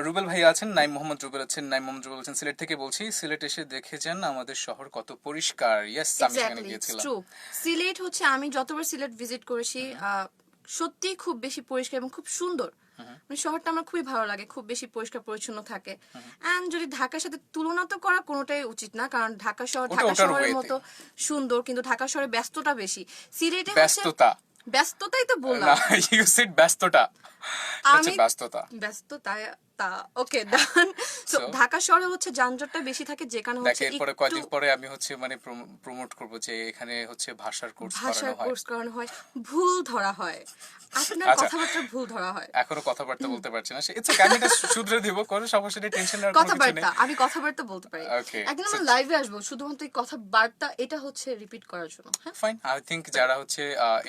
রুবেল ভাই আছেন, নাইম মোহাম্মদ রুবেল আছেন। নাইম মোহাম্মদ রুবেল আছেন, সিলেট থেকে বলছি, সিলেট এসে দেখে যান আমাদের শহর কত পরিষ্কার। ইয়েস, আমি সেখানে গিয়েছিলাম। ট্রু। সিলেট হচ্ছে আমি যতবার সিলেট ভিজিট করেছি সত্যি খুব বেশি পরিষ্কার এবং খুব সুন্দর। মানে শহরটা আমার খুবই ভালো লাগে, খুব বেশি পরিষ্কার পরিচ্ছন্ন থাকে। এন্ড যদি ঢাকার সাথে তুলনা তো করা কোনোটাই উচিত না, কারণ ঢাকা শহর ওটা ঢাকা ওটার শহরের ওয়েতে। মতো সুন্দর, কিন্তু ঢাকা শহরে ব্যস্ততা বেশি। সিলেটে হচ্ছে ব্যস্ততা ব্যস্ততাই তো না, বললাম ইউ সেড ব্যস্ততা, আমি। ব্যস্ততা। ব্যস্ততা ওকে ডান। সো So, ঢাকা শহরে হচ্ছে যানজটটা বেশি থাকে, যে কারণে দেখে হচ্ছে এরপরে একটু কয়েকদিন পরে আমি হচ্ছে মানে প্রমোট করব যে এখানে হচ্ছে ভাষার কোর্স ভাষার করানো হয়। কোর্স করানো হয়, ভুল ধরা হয়, আপনার আচ্ছা। কথাবার্তা ভুল ধরা হয়। এখনো কথাবার্তা বলতে পারছি না, ইটস ওকে, আমি এটা শুধরে দিব, কোনো সমস্যা নেই, টেনশন নেওয়ার কোনো কিছু নেই। কথাবার্তা আমি কথাবার্তা বলতে পারি। Okay, একদিন so- আমরা লাইভে আসবো শুধুমাত্র এই কথাবার্তা এটা হচ্ছে রিপিট করার জন্য। হ্যাঁ ফাইন, আই থিঙ্ক যারা হচ্ছে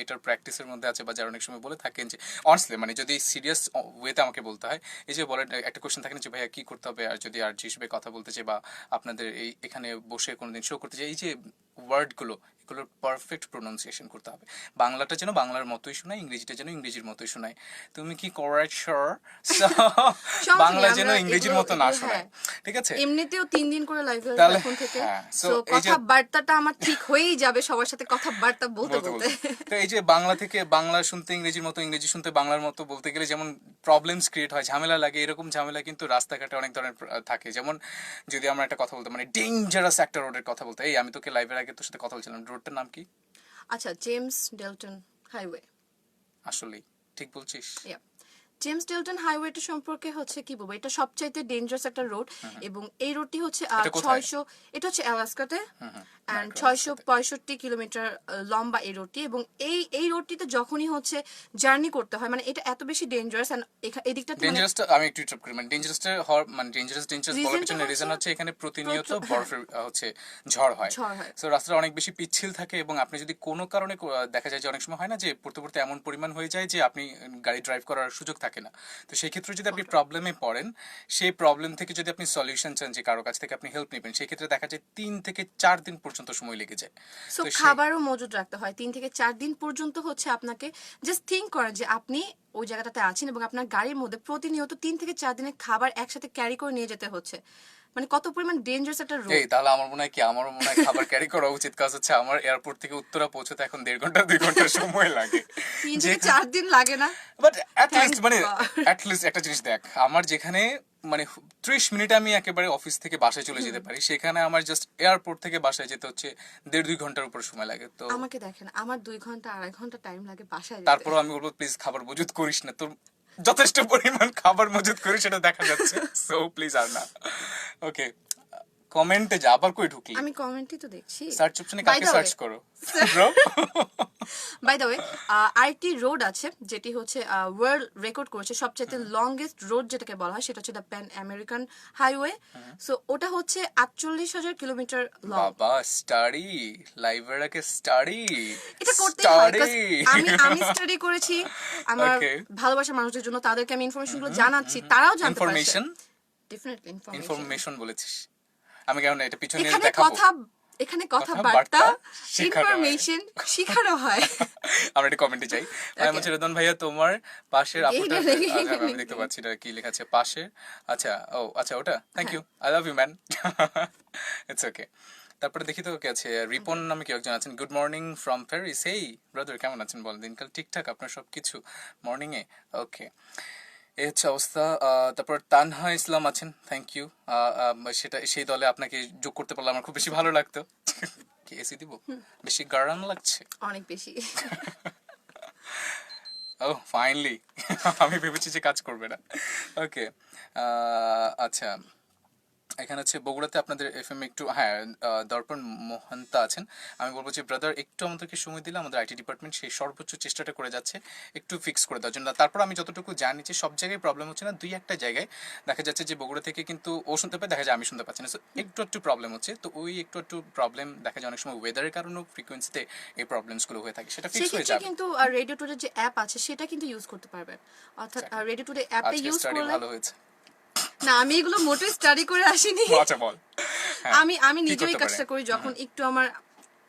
এটার প্র্যাকটিসের মধ্যে আছে বা যারা অনেক সময় বলে থাকেন যে অনেস্টলি মানে যদি সিরিয়াস ওয়েতে আমাকে বলতে হয়, এই যে বলেন একটা কোশ্চেন থাকে না যে ভাইয়া কি করতে হবে, আর যদি আর হিসেবে কথা বলতে চাই বা আপনাদের এই এখানে বসে কোনোদিন শো করতে চাই, এই যে ওয়ার্ডগুলো এগুলোর পারফেক্ট প্রোনাউন্সিয়েশন করতে হবে। বাংলাটা যেন বাংলার মতোই শোনায়, ইংরেজিটা যেন ইংরেজির মতোই শোনায়। তুমি কি করাচ্ছ? বাংলা যেন ইংরেজির মতো না শোনায়, ঠিক আছে? এমনিতেও 3 দিন করে লাইভে আসবো তাহলে এখন থেকে। হ্যাঁ, so সো এই যে কথাবার্তাটা আমার ঠিক হয়েই যাবে সবার সাথে কথাবার্তা বলতে বলতে বলতে। বলতে তো এই যে বাংলা থেকে বাংলা শুনতে ইংরেজির মতো, ইংরেজি শুনতে বাংলার মতো বলতে গেলে যেমন প্রবলেমস ক্রিয়েট হয়, ঝামেলা লাগে, এরকম ঝামেলা কিন্তু রাস্তাঘাটে অনেক ধরনের থাকে। যেমন যদি আমরা একটা কথা বলতে মানে ডেঞ্জারাস একটা রোডের কথা বলতে, এই আমি তোকে লাইভের আগে তোর সাথে কথা বলছিলাম, রোডটার নাম কি? আচ্ছা, জেমস ডেলটন হাইওয়ে। আসলেই ঠিক বলছিস। জেমস ডেলটন হাইওয়েটা সম্পর্কে হচ্ছে কি বলবো, এটা সবচাইতে ডেঞ্জারাস একটা রোড এবং এই রোডটি হচ্ছে এটা কোথায়? 600, এটা হচ্ছে আলাস্কাতে এন্ড আলাস্কাতে। 665 কিলোমিটার লম্বা এই রোডটি। এবং এই রোডটিতে যখনই হচ্ছে জার্নি করতে হয়, মানে এটা এত বেশি ডেঞ্জারাস এন্ড এদিকটাতে মানে ডেঞ্জারাসটা আমি একটু ইন্টারাপ্ট করি, মানে ডেঞ্জারাসটা হওয়ার মানে ডেঞ্জারাস বলার Reason-টা পিছনে রিজন হচ্ছে হচ্ছে এখানে প্রতিনিয়ত প্রচুর- বরফের হচ্ছে ঝড় হয়। ঝড় হয়। সো রাস্তাটা অনেক বেশি পিচ্ছিল থাকে এবং আপনি যদি কোনো কারণে দেখা যায় যে অনেক সময় হয় না যে পড়তে পড়তে এমন পরিমাণ হয়ে যায় যে আপনি গাড়ি ড্রাইভ করার সুযোগ থাকে থাকে না। তো সেই ক্ষেত্রে যদি আপনি প্রবলেমে পড়েন, সেই প্রবলেম থেকে যদি আপনি সলিউশন চান যে কারো কাছ থেকে আপনি হেল্প নেবেন, সেই ক্ষেত্রে দেখা যায় 3 থেকে 4 দিন পর্যন্ত সময় লেগে যায়। সো তো খাবারও মজুদ রাখতে হয় 3 থেকে 4 দিন পর্যন্ত। হচ্ছে আপনাকে জাস্ট থিঙ্ক করেন যে আপনি ওই জায়গাটাতে আছেন এবং আপনার গাড়ির মধ্যে প্রতিনিয়ত 3 থেকে 4 দিনের খাবার একসাথে ক্যারি করে নিয়ে যেতে হচ্ছে, মানে কত পরিমাণ ডেঞ্জারাস একটা রোড। এই তাহলে আমার মনে হয় কি, আমারও মনে হয় খাবার ক্যারি করা উচিত, কাজ হচ্ছে আমার এয়ারপোর্ট থেকে উত্তরা পৌঁছতে এখন 1.5 ঘন্টা 2 ঘন্টা সময় লাগে। 3 থেকে 4 দিন লাগে না। বাট অ্যাটলিস্ট Thank মানে God. অ্যাটলিস্ট একটা জিনিস দেখ, আমার যেখানে মানে 30 মিনিটে আমি একেবারে অফিস থেকে বাসায় চলে যেতে পারি, সেখানে আমার জাস্ট এয়ারপোর্ট থেকে বাসায় যেতে হচ্ছে 1.5-2 ঘন্টার উপর সময় লাগে। তো আমাকে দেখেন, আমার 2 ঘন্টা 2.5 ঘন্টা টাইম লাগে বাসায় যেতে। তারপরও আমি বলবো প্লিজ খাবার মজুদ করিস না, তোর যথেষ্ট পরিমাণ খাবার মজুদ করিস সেটা দেখা যাচ্ছে, সো প্লিজ আর না। ওকে, কমেন্টে যা, আবার কই ঢুকলি? আমি কমেন্টই তো দেখছি। সার্চ অপশনে By কাকে the way, সার্চ করো ব্রো? বাই দ্য ওয়ে, আরেকটি রোড আছে যেটি হচ্ছে ওয়ার্ল্ড রেকর্ড করেছে সবচেয়ে লংগেস্ট রোড যেটাকে বলা হয়, সেটা হচ্ছে the pan American highway. So ওটা হচ্ছে 48,000 কিলোমিটার লং। বাবা স্টাডি, লাইব্রেরিকে স্টাডি, এটা করতেই হয়, 'cause আমি স্টাডি করেছি আমার Okay. ভালোবাসার মানুষদের জন্য, তাদেরকে আমি ইনফরমেশন গুলো জানাচ্ছি, তারাও জানতে পারছে। Information, definitely information. ইনফরমেশন বলেছিস, আমি কেন এটা পিছনে এখানে দেখাবো? কথাবার্তা শেখানো হয়। ইনফরমেশন শিখানো হয়। আমরা এটা কমেন্টে যাই। আমি চিরদন ভাইয়া তোমার পাশের আপুটা, গেই না, আচ্ছা, আমি দেখতে পাচ্ছি এটা কি লেখা আছে পাশে। আচ্ছা, ও আচ্ছা ওটা, thank you, I love you man. It's okay. তারপরে দেখি তো কে আছে, রিপন নামে কেউ একজন আছেন। Good morning from Paris. এই ব্রাদার কেমন আছেন বল, দিনকাল ঠিকঠাক আপনার সবকিছু মর্নিং এ? ওকে, এই হচ্ছে অবস্থা। তারপর তানহা ইসলাম আছেন, থ্যাংক ইউ। সেটা সেই দলে আপনাকে যোগ করতে পারলে আমার খুব বেশি ভালো লাগতো। কি এসি দিব? বেশি গরম লাগছে? অনেক বেশি। ও ফাইনালি, আমি ভেবেছি যে কাজ করবে না। ওকে, আচ্ছা, এখানে হচ্ছে বগুড়াতে আপনাদের এফএম একটু, হ্যাঁ, দর্পণ মোহন্তা আছেন। আমি বলবো যে ব্রাদার একটু আমাদেরকে সময় দিলে আমাদের আইটি ডিপার্টমেন্ট সেই সর্বোচ্চ চেষ্টাটা করে যাচ্ছে একটু ফিক্স করে দেওয়ার জন্য। তারপর আমি যতটুকু জানি যে সব জায়গায় প্রবলেম হচ্ছে না, 2-1টা জায়গায় দেখা যাচ্ছে যে বগুড়া থেকে কিন্তু ও শুনতে পায়, দেখা যায় আমি শুনতে পাচ্ছি না, সো একটু প্রবলেম হচ্ছে। তো ওই একটু প্রবলেম দেখা যায় অনেক সময় ওয়েদারের কারণেও ফ্রিকোয়েন্সিতে এই প্রবলেমসগুলো হয়ে থাকে, সেটা ফিক্স হয়ে সেক্ষেত্রে যাবে। কিন্তু রেডিও টুডে যে অ্যাপ আছে সেটা কিন্তু ইউজ করতে পারবেন, অর্থাৎ রেডিও টুডে অ্যাপটা আজকে ইউজ স্টাডি করলে। ভালো হয়েছে। না, আমি এগুলো মোটেই স্টাডি করে আসিনি। আচ্ছা বল। হ্যাঁ, আমি কি নিজেও এই করতে কাজটা পারে? করি যখন একটু আমার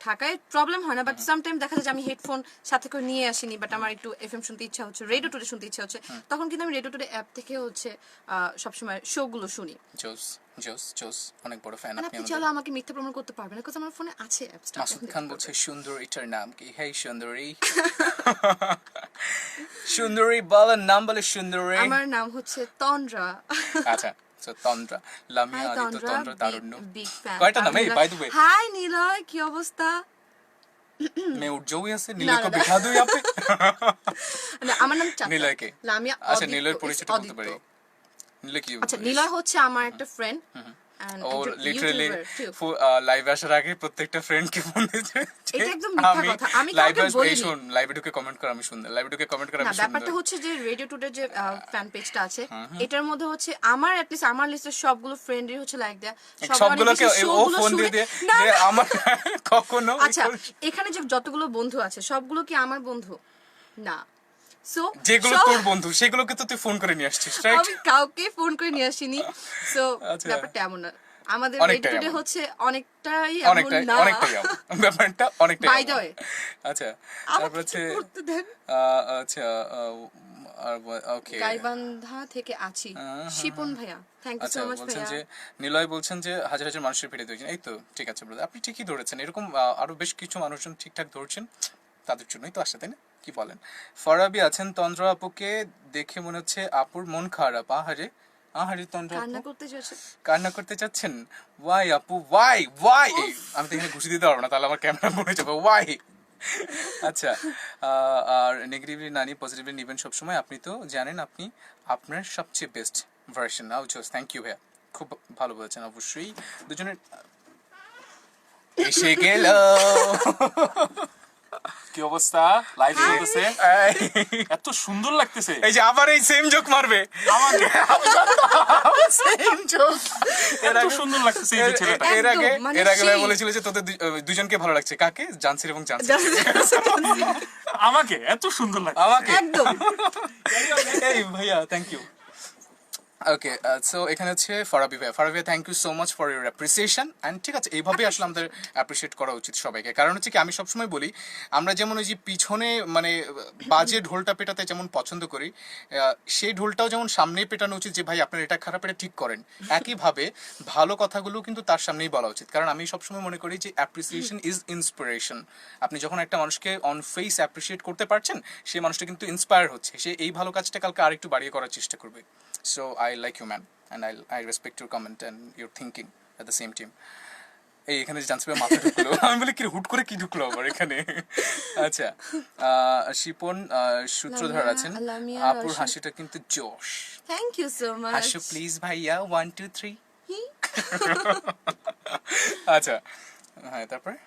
ঢাকায় প্রবলেম হয় না, বাট সামটাইম দেখা যায় যে আমি হেডফোন সাথে করে নিয়ে আসিনি, বাট আমার একটু এফএম শুনতে ইচ্ছা হচ্ছে, রেডিও টুডে শুনতে ইচ্ছা হচ্ছে, তখন কিন্তু আমি রেডিও টুডে অ্যাপ থেকে হচ্ছে সবসময় শো গুলো শুনি। জোস জোস জোস, অনেক বড় ফ্যান মানে আপনি আপনি আমাদের। চাইলে আমাকে মিথ্যা প্রমাণ করতে পারবেন না, বিকজ আমার ফোনে আছে অ্যাপসটা। মাসুদ খান বলছে সুন্দরীটার নাম কি? হেই সুন্দরী। সুন্দরী বলেন, নাম বলে সুন্দরী। আমার নাম হচ্ছে তন্দ্রা। আচ্ছা, so Tandra, Lamia hi Aditya, Tandra, Tandra Tarunya. Big fan. কয়টা নাম? এই by the way, hi Niloy, কি অবস্থা? मैं उठ जाऊं यहाँ से, नीलय को না। बिठा दूं यहाँ पे? না, আমার নাম চাচা। নিলয় কে? লামিয়া আচ্ছা, অদিত্য, নিলয়ের is পরিচয়টা বলতে অদিত্য। পারি? নিলয় কি? আচ্ছা, নিলয় হচ্ছে আমার একটা ফ্রেন্ড ও লিটারালি ইউটিউবার। লাইভ আসার আগে প্রত্যেকটা ফ্রেন্ডকে ফোন দিয়েছে যে এটা একদম মিথ্যা আমি কথা, আমি লাইভ কাউকে আসবো, এই বলিনি। শুন, লাইভে ঢুকে কমেন্ট কর, আমি সুন্দর, লাইভে ঢুকে কমেন্ট কর, না, আমি ব্যাপারটা সুন্দর। হচ্ছে যে রেডিও টুডে যে ফ্যান পেজটা আছে, এটার মধ্যে হচ্ছে আমার অ্যাটলিস্ট আমার লিস্টের সবগুলো ফ্রেন্ডই হচ্ছে লাইক দেয়া, সবগুলোকে ও ফোন দিয়ে দিয়ে যে আমার কখনো আচ্ছা, এখানে যে যতগুলো বন্ধু আছে সবগুলো কি আমার বন্ধু? না। সো যেগুলো তোর বন্ধু সেগুলোকে তো তুই ফোন করে নিয়ে আসছিস, রাইট? আমি কাউকে ফোন করে নিয়ে আসিনি। সো আচ্ছা। ব্যাপারটা এমন না, আমাদের অনেকটাই রেডিও টুডে এমন। হচ্ছে অনেকটাই এমন অনেকটাই না। অনেকটাই এমন। ব্যাপারটা অনেকটাই By the এমন। way, আচ্ছা, আমাকে তারপর একটু হচ্ছে করতে দেন। আচ্ছা, আর ওকে, গাইবান্ধা থেকে আছি, শিপন ভাইয়া, থ্যাংক ইউ আচ্ছা, সো মাচ বলছেন ভাইয়া। যে নিলয় বলছেন যে হাজার হাজার মানুষের ভিড়ে ধরেছেন, এই তো ঠিক আছে ব্রাদার, আপনি ঠিকই ধরেছেন। এরকম আরো বেশ কিছু মানুষজন ঠিকঠাক ধরছেন, তাদের জন্যই তো আসে, তাই না? কি বলেন? ফরাবি আছেন, তন্দ্রা আপুকে দেখে মনে হচ্ছে আপুর মন খারাপ। আহারে আহারে, তন্দ্রা কান্না আপু করতে যাচ্ছে। কান্না করতে চাচ্ছেন? ওয়াই আপু, ওয়াই ওয়াই? আমি তো এখানে ঘুষি দিতে পারবো না, তাহলে আমার ক্যামেরা মনে যাবে। ওয়াই? আচ্ছা, আর নেগেটিভলি না নিয়ে পজিটিভলি নেবেন সবসময়, আপনি তো জানেন আপনি আপনার সবচেয়ে বেস্ট ভার্সন। নাও চোস, থ্যাংক ইউ ভাইয়া, খুব ভালো বলেছেন। অবশ্যই দুজনের এসে গেল। কি অবস্থা? লাইভ চলতেছে, এত সুন্দর লাগতেছে। এই যে আবার এই সেম জোক মারবে, আমাকে সেম জোক। এত সুন্দর লাগতেছে এই যে ছেলেটা। এর আগে একদম, মানে এর আগে ভাই সেই- বলেছিল যে তোদের দুজনকে ভালো লাগছে, কাকে? জানসির এবং জানসি। আমাকে এত সুন্দর লাগছে। আমাকে একদম এই ভাইয়া থ্যাংক ইউ। ওকে সো এখানে হচ্ছে ফারাবি ভাই thank you so much for your appreciation and ঠিক আছে, এইভাবে আসলে আমাদের অ্যাপ্রিসিয়েট করা উচিত সবাইকে। কারণ হচ্ছে কি, আমি সবসময় বলি আমরা যেমন ওই যে পিছনে মানে বাজে ঢোলটা পেটাতে যেমন পছন্দ করি, সেই ঢোলটাও যেমন সামনেই পেটানো উচিত যে ভাই আপনার এটা খারাপ, এটা ঠিক করেন। একইভাবে ভালো কথাগুলো কিন্তু তার সামনেই বলা উচিত। কারণ আমি সবসময় মনে করি যে অ্যাপ্রিসিয়েশন ইজ ইন্সপিরেশন। আপনি যখন একটা মানুষকে অন ফেস অ্যাপ্রিসিয়েট করতে পারছেন, সেই মানুষটা কিন্তু ইন্সপায়ার হচ্ছে, সে এই ভালো কাজটা কালকে আরেকটু বাড়িয়ে করার চেষ্টা করবে। So I like you, man, and I respect your comment and your thinking at the same time. এই এখানে যে জানসি ভাই মাথা ঢুকলো, আমি বলি কি হুট করে কি ঢুকলো আবার এখানে। আচ্ছা শিপন সূত্রধর আছেন, লামিয়া আপুর রশিদ। হাসিটা কিন্তু জোশ। থ্যাংক ইউ সো মাচ হাসো প্লিজ ভাইয়া 1 2 3। আচ্ছা হ্যাঁ তারপরে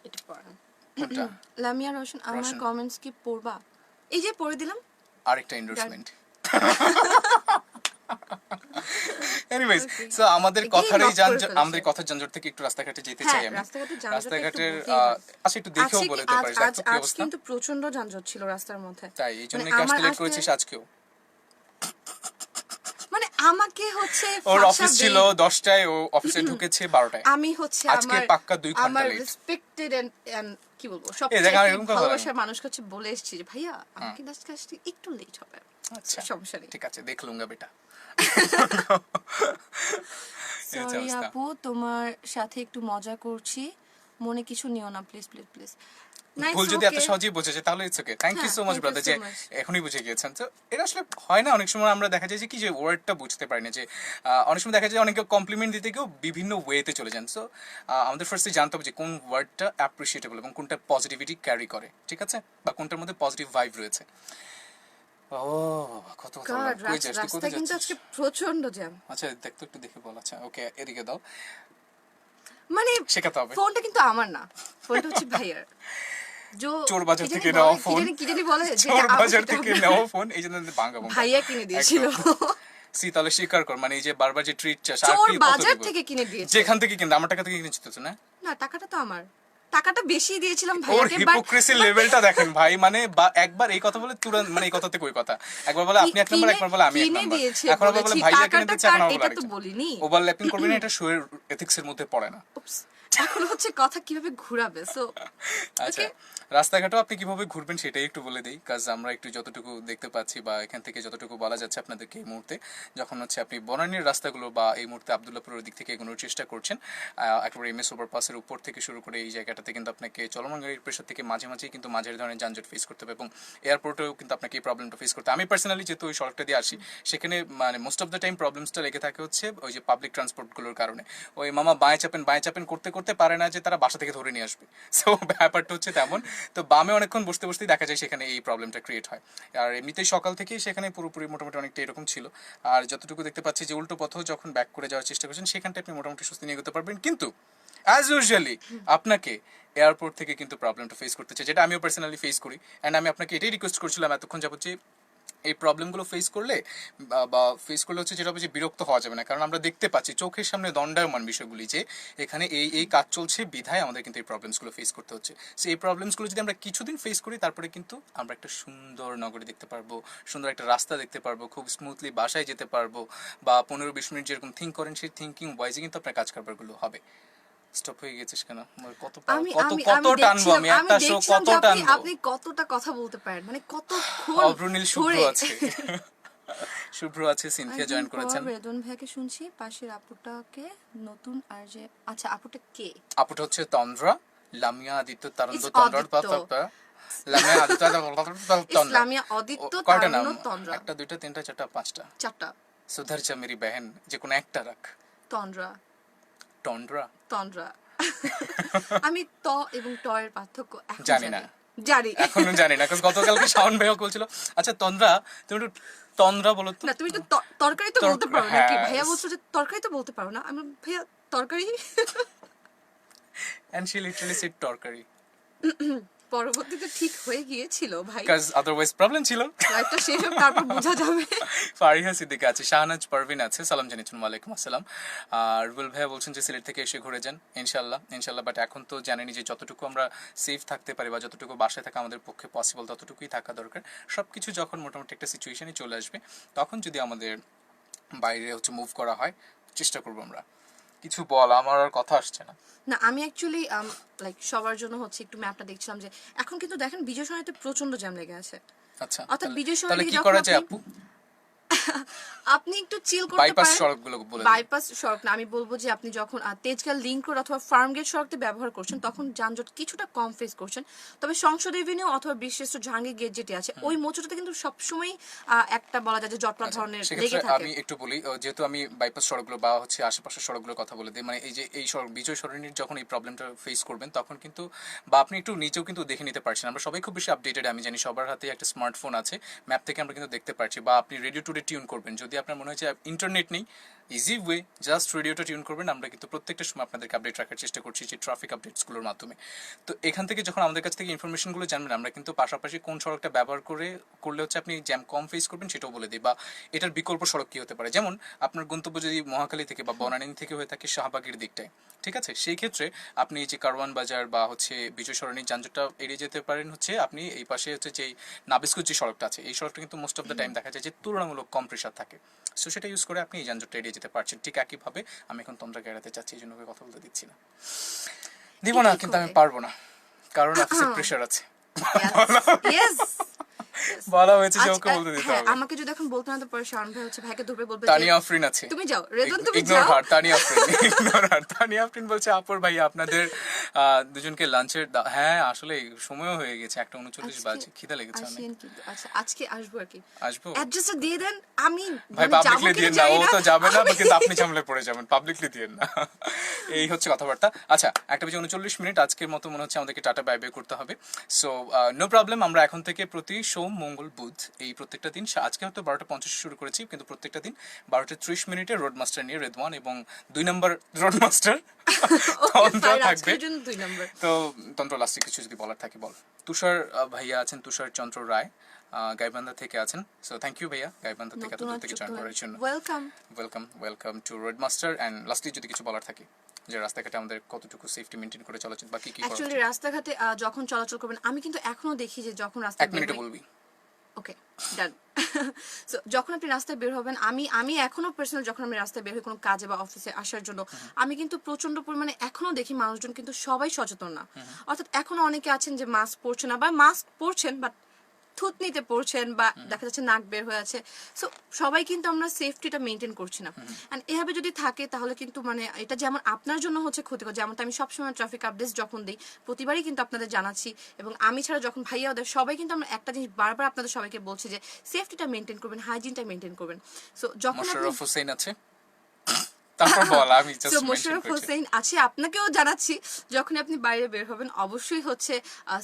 এটা পড়েন। কোনটা? লামিয়া রোশন, আমার রোশন। কমেন্টস কি পড়বা? এই যে পড়ে দিলাম। আরেকটা এন্ডোর্সমেন্ট। এনিওয়েজ সো আমাদের Again কথার এই knock করে ফেলেছে। আমাদের কথার যানজট থেকে একটু রাস্তাঘাটে যেতে হ্যাঁ, চাই আমি। রাস্তাঘাটের যানজটটা একটু রাস্তাঘাটের বলতেই হবে। আচ্ছা একটু দেখেও আজকে কি- বলতে পারিস আজ কি আজ অবস্থা? কিন্তু প্রচন্ড যানজট ছিল রাস্তার মধ্যে। তাই এই জন্য মানে কি আমার আসলে লেট আসতে- করেছিস আজকেও? মানে আমাকে হচ্ছে ওর ফাঁসাবে। অফিস ছিল 10টায়, ও অফিসে ঢুকেছে 12টায়। আমি হচ্ছে আজকে আমার পাক্কা 2 ঘন্টা আমার late। রেসপেক্টেড এন্ড কি বলবো এই সবচেয়ে দেখো, আমি এরকম কথা বলি না। ভালোবাসার মানুষকে হচ্ছে বলে এসেছি যে ভাইয়া আমাকে আজকে আসতে একটু লেট হবে। আচ্ছা সমস্যা নেই। ঠিক আছে, দেখ লুঙ্গা বেটা। এই হচ্ছে সরি অবস্থা। আপু, তোমার সাথে একটু মজা করছি, মনে কিছু নিও না প্লিজ প্লিজ প্লিজ। ভুল যদি এত সহজেই বুঝেছে তাহলে ইটস ওকে। থ্যাংক ইউ হ্যাঁ, so much thank you brother so যে much. এখনই বুঝে গিয়েছেন। তো এটা আসলে হয় না, অনেক সময় আমরা দেখা যায় যে কি যে ওয়ার্ডটা বুঝতে পারি না, যে অনেক সময় দেখা যায় অনেকে কমপ্লিমেন্ট দিতে গিয়েও বিভিন্ন ওয়েতে চলে যান। সো আমাদের ফার্স্টে জানতে হবে যে কোন ওয়ার্ডটা অ্যাপ্রিসিয়েটেবল এবং কোনটা পজিটিভিটি ক্যারি করে, ঠিক আছে, বা কোনটার মধ্যে পজিটিভ ভাইব রয়েছে। ও কত কথা বললাম। কই যাস তুই, রাস্তা কোথায় কিন্তু যাচ্ছিস? আজকে প্রচন্ড জ্যাম। আচ্ছা দেখ তো, একটু দেখে বল। আচ্ছা ওকে, এদিকে দাও, মানে শেখাতে হবে। ফোনটা কিন্তু আমার না, ফোনটা হচ্ছে ভাইয়ার। চোর বাজার কি থেকে জানি নেওয়া বলে, ফোন। কি জানি বলে যে চোর আমার বাজার সেটা থেকে হবে। নেওয়া ফোন, এই জন্য ভাঙা ভাঙা ভাইয়া কিনে দিয়েছিল। সি তাহলে স্বীকার কর, মানে এই যে বারবার যে ট্রিট চাস আর চোর কি কত বাজার দিব? থেকে কিনে দিয়েছে। যেখান থেকে কিনতে, আমার টাকা থেকে কিনেছিস তো না? না, টাকাটা তো আমার, টাকাটা বেশি দিয়েছিলাম ওর ভাইয়াকে। হিপোক্রেসি লেভেলটা দেখেন ভাই, মানে একবার এই কথা বলে তুরন্ত, মানে এই কথা থেকে ওই কথা, একবার বলে আপনি এক নাম্বার, একবার বলে আমি এক কিনে নাম্বার, দিয়েছে এখন আবার বলে বলেছি, ভাইয়া কিনে টাকাটা দিচ্ছে, এখন কার, আবার এটা তো আরেকজন। বলিনি। ওভারল্যাপিং করবেন না, এটা শো এর এথিক্স এর মধ্যে পড়ে না। Oops, এখন হচ্ছে কথা কিভাবে ঘুরাবে। সো আচ্ছা রাস্তাঘাটও আপনি কিভাবে ঘুরবেন সেটাই একটু বলে দিই, কাজ আমরা একটু যতটুকু দেখতে পাচ্ছি বা এখান থেকে যতটুকু বলা যাচ্ছে আপনাদেরকে এই মুহূর্তে, যখন হচ্ছে আপনি বনানীর রাস্তাগুলো বা এই মুহূর্তে আবদুল্লাপুরের দিক থেকে এগোনোর চেষ্টা করছেন, একেবারে এমএস ওভারপাসের উপর থেকে শুরু করে এই জায়গাটাতে কিন্তু আপনাকে চলমান গাড়ির প্রেশার থেকে মাঝে মাঝেই কিন্তু মাঝের ধরনের যানজট ফেস করতে হবে, এবং এয়ারপোর্টেও কিন্তু আপনাকে এই প্রবলেমটা ফেস করতে হবে। আমি পার্সোনালি যেহেতু ওই সড়কটা দিয়ে আসি, সেখানে মানে মোস্ট অফ দ্য টাইম প্রবলেমসটা লেগে থাকে হচ্ছে ওই যে পাবলিক ট্রান্সপোর্টগুলোর কারণে। ওই মামা বাঁয়ে চাপেন করতে করতে পারে না যে তারা বাসা থেকে ধরে নিয়ে আসবে। সো ব্যাপারটা হচ্ছে তেমন। তো বামে অনেকক্ষণ বসতে বসতেই দেখা যায় সেখানে এই প্রবলেমটা ক্রিয়েট হয়। আর এমনিতেই সকাল থেকেই সেখানে পুরোপুরি মোটামুটি অনেকটা এরকম ছিল। আর যতটুকু দেখতে পাচ্ছি যে উল্টো পথেও যখন ব্যাক করে যাওয়ার চেষ্টা করছেন, সেখানটা আপনি মোটামুটি স্বস্তি নিয়ে যেতে পারবেন, কিন্তু অ্যাজ ইউজুয়ালি আপনাকে এয়ারপোর্ট থেকে কিন্তু প্রবলেমটা ফেস করতে চাই, যেটা আমিও পার্সোনালি ফেস করি। অ্যান্ড আমি আপনাকে এটাই রিকোয়েস্ট করছিলাম এতক্ষণ যাবত যে এই প্রবলেমগুলো ফেস করলে বা ফেস করলে হচ্ছে যেটা হবে যে বিরক্ত হওয়া যাবে না, কারণ আমরা দেখতে পাচ্ছি চোখের সামনে দণ্ডায়মান বিষয়গুলি যে এখানে এই কাজ চলছে বিধায় আমাদের কিন্তু এই প্রবলেমসগুলো ফেস করতে হচ্ছে। সো এই প্রবলেমসগুলো যদি আমরা কিছুদিন ফেস করি, তারপরে কিন্তু আমরা একটা সুন্দর নগরী দেখতে পারবো, সুন্দর একটা রাস্তা দেখতে পারবো, খুব স্মুথলি বাসায় যেতে পারবো, বা 15-20 মিনিট যেরকম থিঙ্ক করেন সেই থিঙ্কিং ওয়াইজে কিন্তু আপনার কাজ কারবারগুলো হবে। স্টপ হয়ে গেছিস কেন? কত আমি কত আমি কত টানবো আমি একটা শো, দেখছিলাম কত যে আপনি টানবো? আপনি কতটা কথা বলতে পারেন, মানে কতক্ষণ অগ্রনীল শুভ্র ধরে। আছে, শুভ্র আছে, সিনথিয়া জয়েন করেছেন। রেদন ভাইকে শুনছি, পাশের আপুটাকে নতুন আর যে, আচ্ছা আপুটা কে? আপুটা হচ্ছে তন্দ্রা, লামিয়া আদিত্য তারণ্য It's তন্দ্রার অদিত্য। লামিয়া আদিত্য তন্দ্রা। ইসলামিয়া অদিত্য কয়টা নাম? তারুণ্য তন্দ্রা। একটা, দুইটা, তিনটা, চারটা, পাঁচটা। চারটা। সুধর চা মেরি বহন, যে কোনো একটা রাখ। তন্দ্রা। তন্দ্রা তন্দ্রা। আমি ত এবং ট এর পার্থক্য এখন জানি না। জানি। এখনো জানি না, কারণ গতকালকে শাওন ভাইও বলছিল। আচ্ছা তন্দ্রা, তুমি একটু তন্দ্রা বলো তো। না, তুমি তো তরকারি তো বলতে পারো হ্যাঁ। নাকি? ভাইয়া বলছো যে তরকারি তো বলতে পারো না। আমি ভাইয়া তরকারি। And she literally said তরকারি। পরবর্তীতে ঠিক হয়ে গিয়েছিল ভাই, কাজ আদারওয়াইজ প্রবলেম ছিল। লাইফটা শেষ হোক তারপর বোঝা যাবে। ফারিহা সিদ্দিকা আছে, শাহনাজ পারভিন আছে, সালাম জানিয়েছেন, ওয়ালাইকুম আসসালাম। আর রুবেল ভাইয়া বলছেন যে সিলেট থেকে এসে ঘুরে যান, ইনশাল্লাহ ইনশাল্লাহ। বাট এখন তো জানেনি যে যতটুকু আমরা সেফ থাকতে পারি বা যতটুকু বাসায় থাকা আমাদের পক্ষে পসিবল ততটুকুই থাকা দরকার। সব কিছু যখন মোটামুটি একটা সিচুয়েশনে চলে আসবে তখন যদি আমাদের বাইরে হচ্ছে মুভ করা হয় চেষ্টা করবো আমরা। কিছু বল, আমার আর কথা আসছে না। না আমি অ্যাকচুয়ালি লাইক সবার জন্য হচ্ছে একটু ম্যাপটা দেখছিলাম যে এখন কিন্তু দেখেন বিজয় সরণিতে প্রচন্ড জ্যাম লেগে আছে। আচ্ছা অর্থাৎ বিজয় সরণি তাহলে থেকে কি যখন করা যায় আপনি- আপু? আপনি একটু চিল করতে বাইপাস পারেন। সড়কগুলো বলে দিন। বাইপাস সড়ক না, আমি বলবো যে আপনি যখন তেজগাঁ লিংক রোড অথবা ফার্ম গেট সড়কটি ব্যবহার করছেন তখন যানজট কিছুটা কম ফেস করছেন। তবে সংসদ এভিনিউ অথবা বিশ্বেশ্বর জাহাঙ্গীর গেট যেটি আছে ওই মোচটাতে কিন্তু সবসময় একটা বলা যায় যে জটলা ধরনের লেগে সেক্ষেত্রে থাকে। আমি একটু বলি, যেহেতু আমি বাইপাস সড়কগুলো বা হচ্ছে আশেপাশের সড়কগুলোর কথা বলে দিই, মানে এই যে এই সড়ক বিজয় সরণির যখন এই প্রবলেমটা ফেস করবেন তখন কিন্তু বা আপনি একটু নিচেও কিন্তু দেখে নিতে পারছেন। আমরা সবাই খুব বেশি আপডেটেড, আমি জানি সবার হাতে একটা স্মার্টফোন আছে, ম্যাপ থেকে আমরা কিন্তু দেখতে পারছি। বা আপনি রেডিও টুডে টিউন করবেন, যদি আপনার মনে হয় যে ইন্টারনেট নেই, ইজি ওয়ে জাস্ট রেডিওটা টিউন করবেন। আমরা কিন্তু প্রত্যেকটা সময় আপনাদেরকে আপডেট রাখার চেষ্টা করছি যে ট্রাফিক আপডেটসগুলোর মাধ্যমে। তো এখান থেকে যখন আমাদের কাছ থেকে ইনফরমেশনগুলো জানবেন আমরা কিন্তু পাশাপাশি কোন সড়কটা ব্যবহার করলে হচ্ছে আপনি জ্যাম কম ফেস করবেন সেটাও বলে দিই, বা এটার বিকল্প সড়ক কি হতে পারে। যেমন আপনার গন্তব্য যদি মহাখালী থেকে বা বনানী থেকে হয়ে থাকে শাহবাগের দিকটায়, ঠিক আছে, সেই ক্ষেত্রে আপনি যে কারওয়ান বাজার বা হচ্ছে বিজয় সরণির যানজটটা এড়িয়ে যেতে পারেন হচ্ছে আপনি এই পাশে হচ্ছে যে নাবিস্কুর যে সড়কটা আছে এই সড়কটা কিন্তু মোস্ট অফ দ্য টাইম দেখা যায় যে তুলনামূলক কম প্রেশার থাকে। সো সেটা ইউজ করে আপনি এই যানজটটা এড়িয়ে যেতে পারছেন। ঠিক একইভাবে আমি এখন তন্দ্রাকে এড়াতে চাচ্ছি, এই জন্য কথা বলতে দিচ্ছি না, দিব না, কিন্তু আমি পারবো না কারণ অফিসের প্রেশার আছে। ইয়েস বলা হয়েছে যে ওকে বলতে দিতে হবে। আমাকে যদি এখন বলতে না তো পরে শাওন ভাই হচ্ছে ভাইকে ধরে বলবে তানিয়া যে আফরিন আছে, তুমি যাও রেদন, তুমি ইগনোর যাও। হার। তানিয়া আফরিন, ইগনোর হার। তানিয়া আফরিন বলছে আপুর ভাই আপনাদের দুজনকে লাঞ্চের হ্যাঁ আসলে সময়ও হয়ে গেছে, 1:39 বাজে, খিদে লেগেছে অনেক। আসেন কিন্তু আচ্ছা আজকে আসবো আর কি, আসবো অ্যাড্রেসটা দিয়ে দেন। আমি ভাই মানে যাবো পাবলিকলি কিনা দিয়ে না, জানি ও না। তো যাবে না, কিন্তু আপনি ঝামেলায় পড়ে যাবেন, পাবলিকলি দিয়ে না। এই হচ্ছে কথাবার্তা। আচ্ছা 1:39 আজকের মতো মনে হচ্ছে আমাদেরকে টাটা বাই বাই করতে হবে। সো নো প্রবলেম, আমরা এখন থেকে প্রতি সোম মঙ্গল বুধ এই প্রত্যেকটা দিন, আজকে হয়তো 12:50 শুরু করেছি কিন্তু প্রত্যেকটা দিন 12:30 রোড মাস্টার নিয়ে রেদওয়ান এবং 2 নম্বর রোড মাস্টার তন্ত্র থাকবে। আজকের জন্য 2 নম্বর। তো তন্ত্র লাস্টে কিছু যদি বলার থাকে বল। তুষার ভাইয়া আছেন, তুষার চন্দ্র রায় গাইবান্ধা থেকে আছেন। সো থ্যাংক ইউ ভাইয়া গাইবান্ধা থেকে এত দূর থেকে জয়েন করার জন্য। Welcome welcome to road master. And lastly যদি কিছু বলার থাকে যে রাস্তাঘাটে আমাদের কতটুকু সেফটি মেইনটেইন করে চলা উচিত বা কি কি করা অ্যাকচুয়ালি উচিত। রাস্তাঘাটে যখন চলাচল করবেন আমি কিন্তু এখনো দেখি যে যখন 1 রাস্তায় বের মিনিটে হই, বলবি। ওকে ডান। সো যখন আপনি রাস্তায় বের হবেন, আমি এখনো পার্সোনাল যখন আমি রাস্তায় বের হই কোনো কাজে বা অফিসে আসার জন্য, আমি কিন্তু প্রচন্ড পরিমাণে এখনো দেখি মানুষজন কিন্তু সবাই সচেতন না। অর্থাৎ এখনো অনেকে আছেন যে মাস্ক পরছেন না বা মাস্ক পরছেন বাট থুতনিতে পড়ছেন বা দেখা যাচ্ছে নাক বের হয়ে আছে। সো সবাই কিন্তু আমরা সেফটিটা মেনটেন করছি না। এন্ড এভাবে যদি থাকে তাহলে কিন্তু মানে এটা যেমন আপনার জন্য হচ্ছে ক্ষতিকর, যেমনটা আমি সবসময় ট্রাফিক আপডেটস যখন দিই প্রতিবারই কিন্তু আপনাদের জানাচ্ছি, এবং আমি ছাড়া যখন ভাইয়া ওদের সবাই কিন্তু আমরা একটা জিনিস বারবার আপনাদের সবাইকে বলছি যে সেফটিটা মেনটেন করবেন, হাইজিনটা মেনটেন করবেন। সো যখন আপনি মোশাররফ হোসেন আছে, তারপর বল, আমি সো জাস্ট মেনশন মোশাররফ করছি। হোসেন আছে, আপনাকেও জানাচ্ছি যখন আপনি বাইরে বের হবেন অবশ্যই হচ্ছে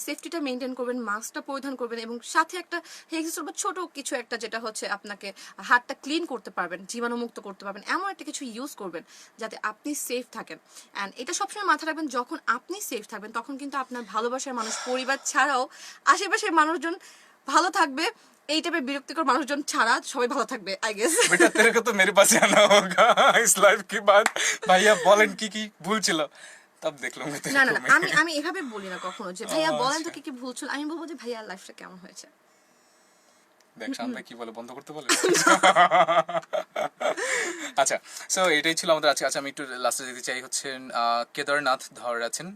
সেফটিটা মেনটেন করবেন, মাস্কটা পরিধান করবেন এবং সাথে একটা হেক্সিসোল বা ছোট কিছু একটা যেটা হচ্ছে আপনাকে হাতটা ক্লিন করতে পারবেন, জীবাণুমুক্ত করতে পারবেন এমন একটা কিছু ইউজ করবেন যাতে আপনি সেফ থাকেন। অ্যান্ড এটা সবসময় মাথায় রাখবেন, যখন আপনি সেফ থাকবেন তখন কিন্তু আপনার ভালোবাসার মানুষ, পরিবার ছাড়াও আশেপাশের মানুষজন ভালো থাকবে। এই টাইপের বিরক্তিকর মানুষজন ছাড়া সবাই ভালো থাকবে আই গেস। बेटा तेरे को तो मेरे पास ही आना होगा इस लाइफ के बाद। भैया বলেন কি কি ভুল ছিল, তব দেখ লूंगा तेरे না না को না, मैं। আমি এভাবে বলি না কখনো যে ভাইয়া বলেন তো কি কি ভুল ছিল, আমি বলবো যে ভাইয়া লাইফটা কেমন হয়েছে। দেখ সামনে কি বলে, বন্ধ করতে বলে। আচ্ছা সো এটাই ছিল আমাদের আজকে। আচ্ছা আমি একটু লাস্টে যেতে চাই হচ্ছেন কেদারনাথ ধর আছেন,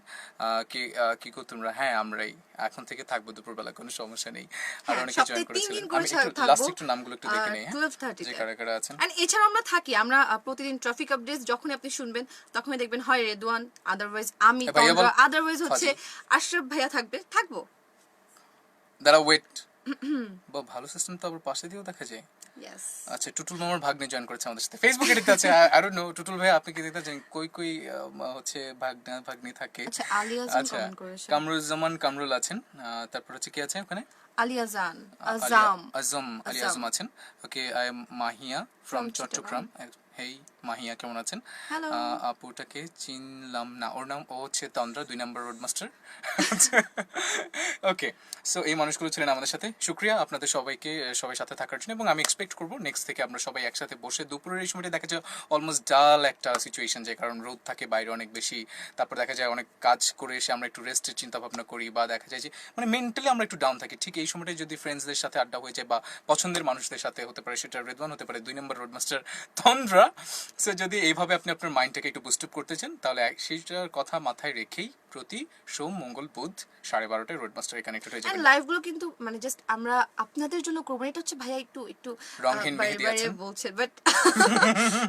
কি কো তোমরা? হ্যাঁ আমরাই এখন থেকে থাকবো দুপুরবেলা, কোনো সমস্যা নেই। আর হ্যাঁ, অনেকে সপ্তাহে জয়েন 3 করেছিলেন, দিন আমি করে একটু থাকবো। লাস্ট একটু নামগুলো একটু দেখে নেই, হ্যাঁ 12:30 যে তে। কারা কারা আছেন। এন্ড এছাড়াও আমরা থাকি, আমরা প্রতিদিন ট্রাফিক আপডেটস যখন আপনি শুনবেন তখনই দেখবেন হয় রেদওয়ান, আদারওয়াইজ আমি, ভাইয়া বল। আদারওয়াইজ হচ্ছে আশরাফ ভাইয়া থাকবো। দাঁড়া ওয়েট, বা ভালো সিস্টেম তো আবার পাশে দিয়েও দেখা যায়। ইয়েস আচ্ছা টুটুল মামার ভাগ্নে জয়েন করেছে আমাদের সাথে, ফেসবুকে দেখতে আছে। আই ডোন্ট নো টুটুল ভাই আপনি কি দেখতে আছেন? কই হচ্ছে ভাগ্নি থাকে। আচ্ছা আলিয়াজান আচ্ছা কমেন্ট করেছে, কামরুজ্জামান কামরুল আছেন, তারপর হচ্ছে কি আছে ওখানে? আলিয়াজান আজম আলী আজম আছেন। Okay I am Mahiya from Chattogram. Hey Mahiya কেমন আছেন? Hello. আপুটাকে চিনলাম না, ওর নাম ও হচ্ছে তন্দ্রা, 2 নম্বর রোড মাস্টার। ওকে, সো এই মানুষগুলো ছিলেন আমাদের সাথে। শুক্রিয়া আপনাদের সবাইকে, সবাই সাথে থাকার জন্য, এবং আমি এক্সপেক্ট করবো নেক্সট থেকে আমরা সবাই একসাথে বসে দুপুরের এই সময়টা দেখা যায় অলমোস্ট ডাল একটা সিচুয়েশন যায়, কারণ রোদ থাকে বাইরে অনেক বেশি, তারপর দেখা যায় অনেক কাজ করে এসে আমরা একটু রেস্টের চিন্তা ভাবনা করি, বা দেখা যায় যে মানে মেন্টালি আমরা একটু ডাউন থাকি। ঠিক এই সময়টায় যদি ফ্রেন্ডসদের সাথে আড্ডা হয়ে যায় বা পছন্দের মানুষদের সাথে, হতে পারে সেটা রেদওয়ান, হতে পারে 2 নম্বর রোড মাস্টার তন্দ্রা, সো যদি এইভাবে আপনি আপনার মাইন্ডটাকে একটু বুস্ট আপ করতে চান, তাহলে সেইটার কথা মাথায় রেখেই প্রতি সোম, মঙ্গল, বুধ 12:30টায় রোড মাস্টারে কানেক্টেড হয়ে এন্ড যাবেন। লাইভ গুলো কিন্তু মানে জাস্ট আমরা আপনাদের জন্য করবো না। এটা হচ্ছে ভাইয়া একটু একটু রঙহীন বাইরে মেহেদি বাইরে আছেন। বলছে, বাট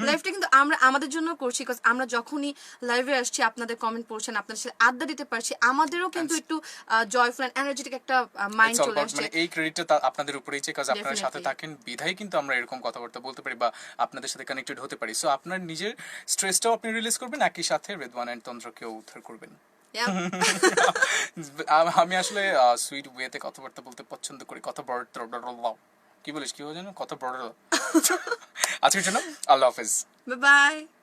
লাইভটা কিন্তু আমরা আমাদের জন্য করছি, বিকজ আমরা যখনই লাইভে আসছি আপনাদের কমেন্ট পড়ছেন, আপনাদের সাথে আড্ডা দিতে পারছি, আমাদেরও কিন্তু একটু জয়ফুল এন্ড এনার্জেটিক একটা মাইন্ড It's all চলে about, আসছে। মানে এই ক্রেডিটটা আপনাদের উপরেই, কাজ আপনারা সাথে Definitely. থাকেন বিধায় কিন্তু আমরা এরকম কথাবার্তা বলতে পারি বা আপনাদের সাথে কানেক্টেড হতে পারি। সো আপনার নিজের স্ট্রেসটাও আপনি রিলিজ করবেন, একই সাথে রেদওয়ান এন্ড তন্দ্রকেও উদ্ধার করবেন। Yeah. আমি আসলে সুইট ওয়েতে কথাবার্তা বলতে পছন্দ করি, কথা বড় কি বলিস, কি বলে জানো, কথা বড়। আজকের জন্য আল্লাহ হাফেজ। Bye bye.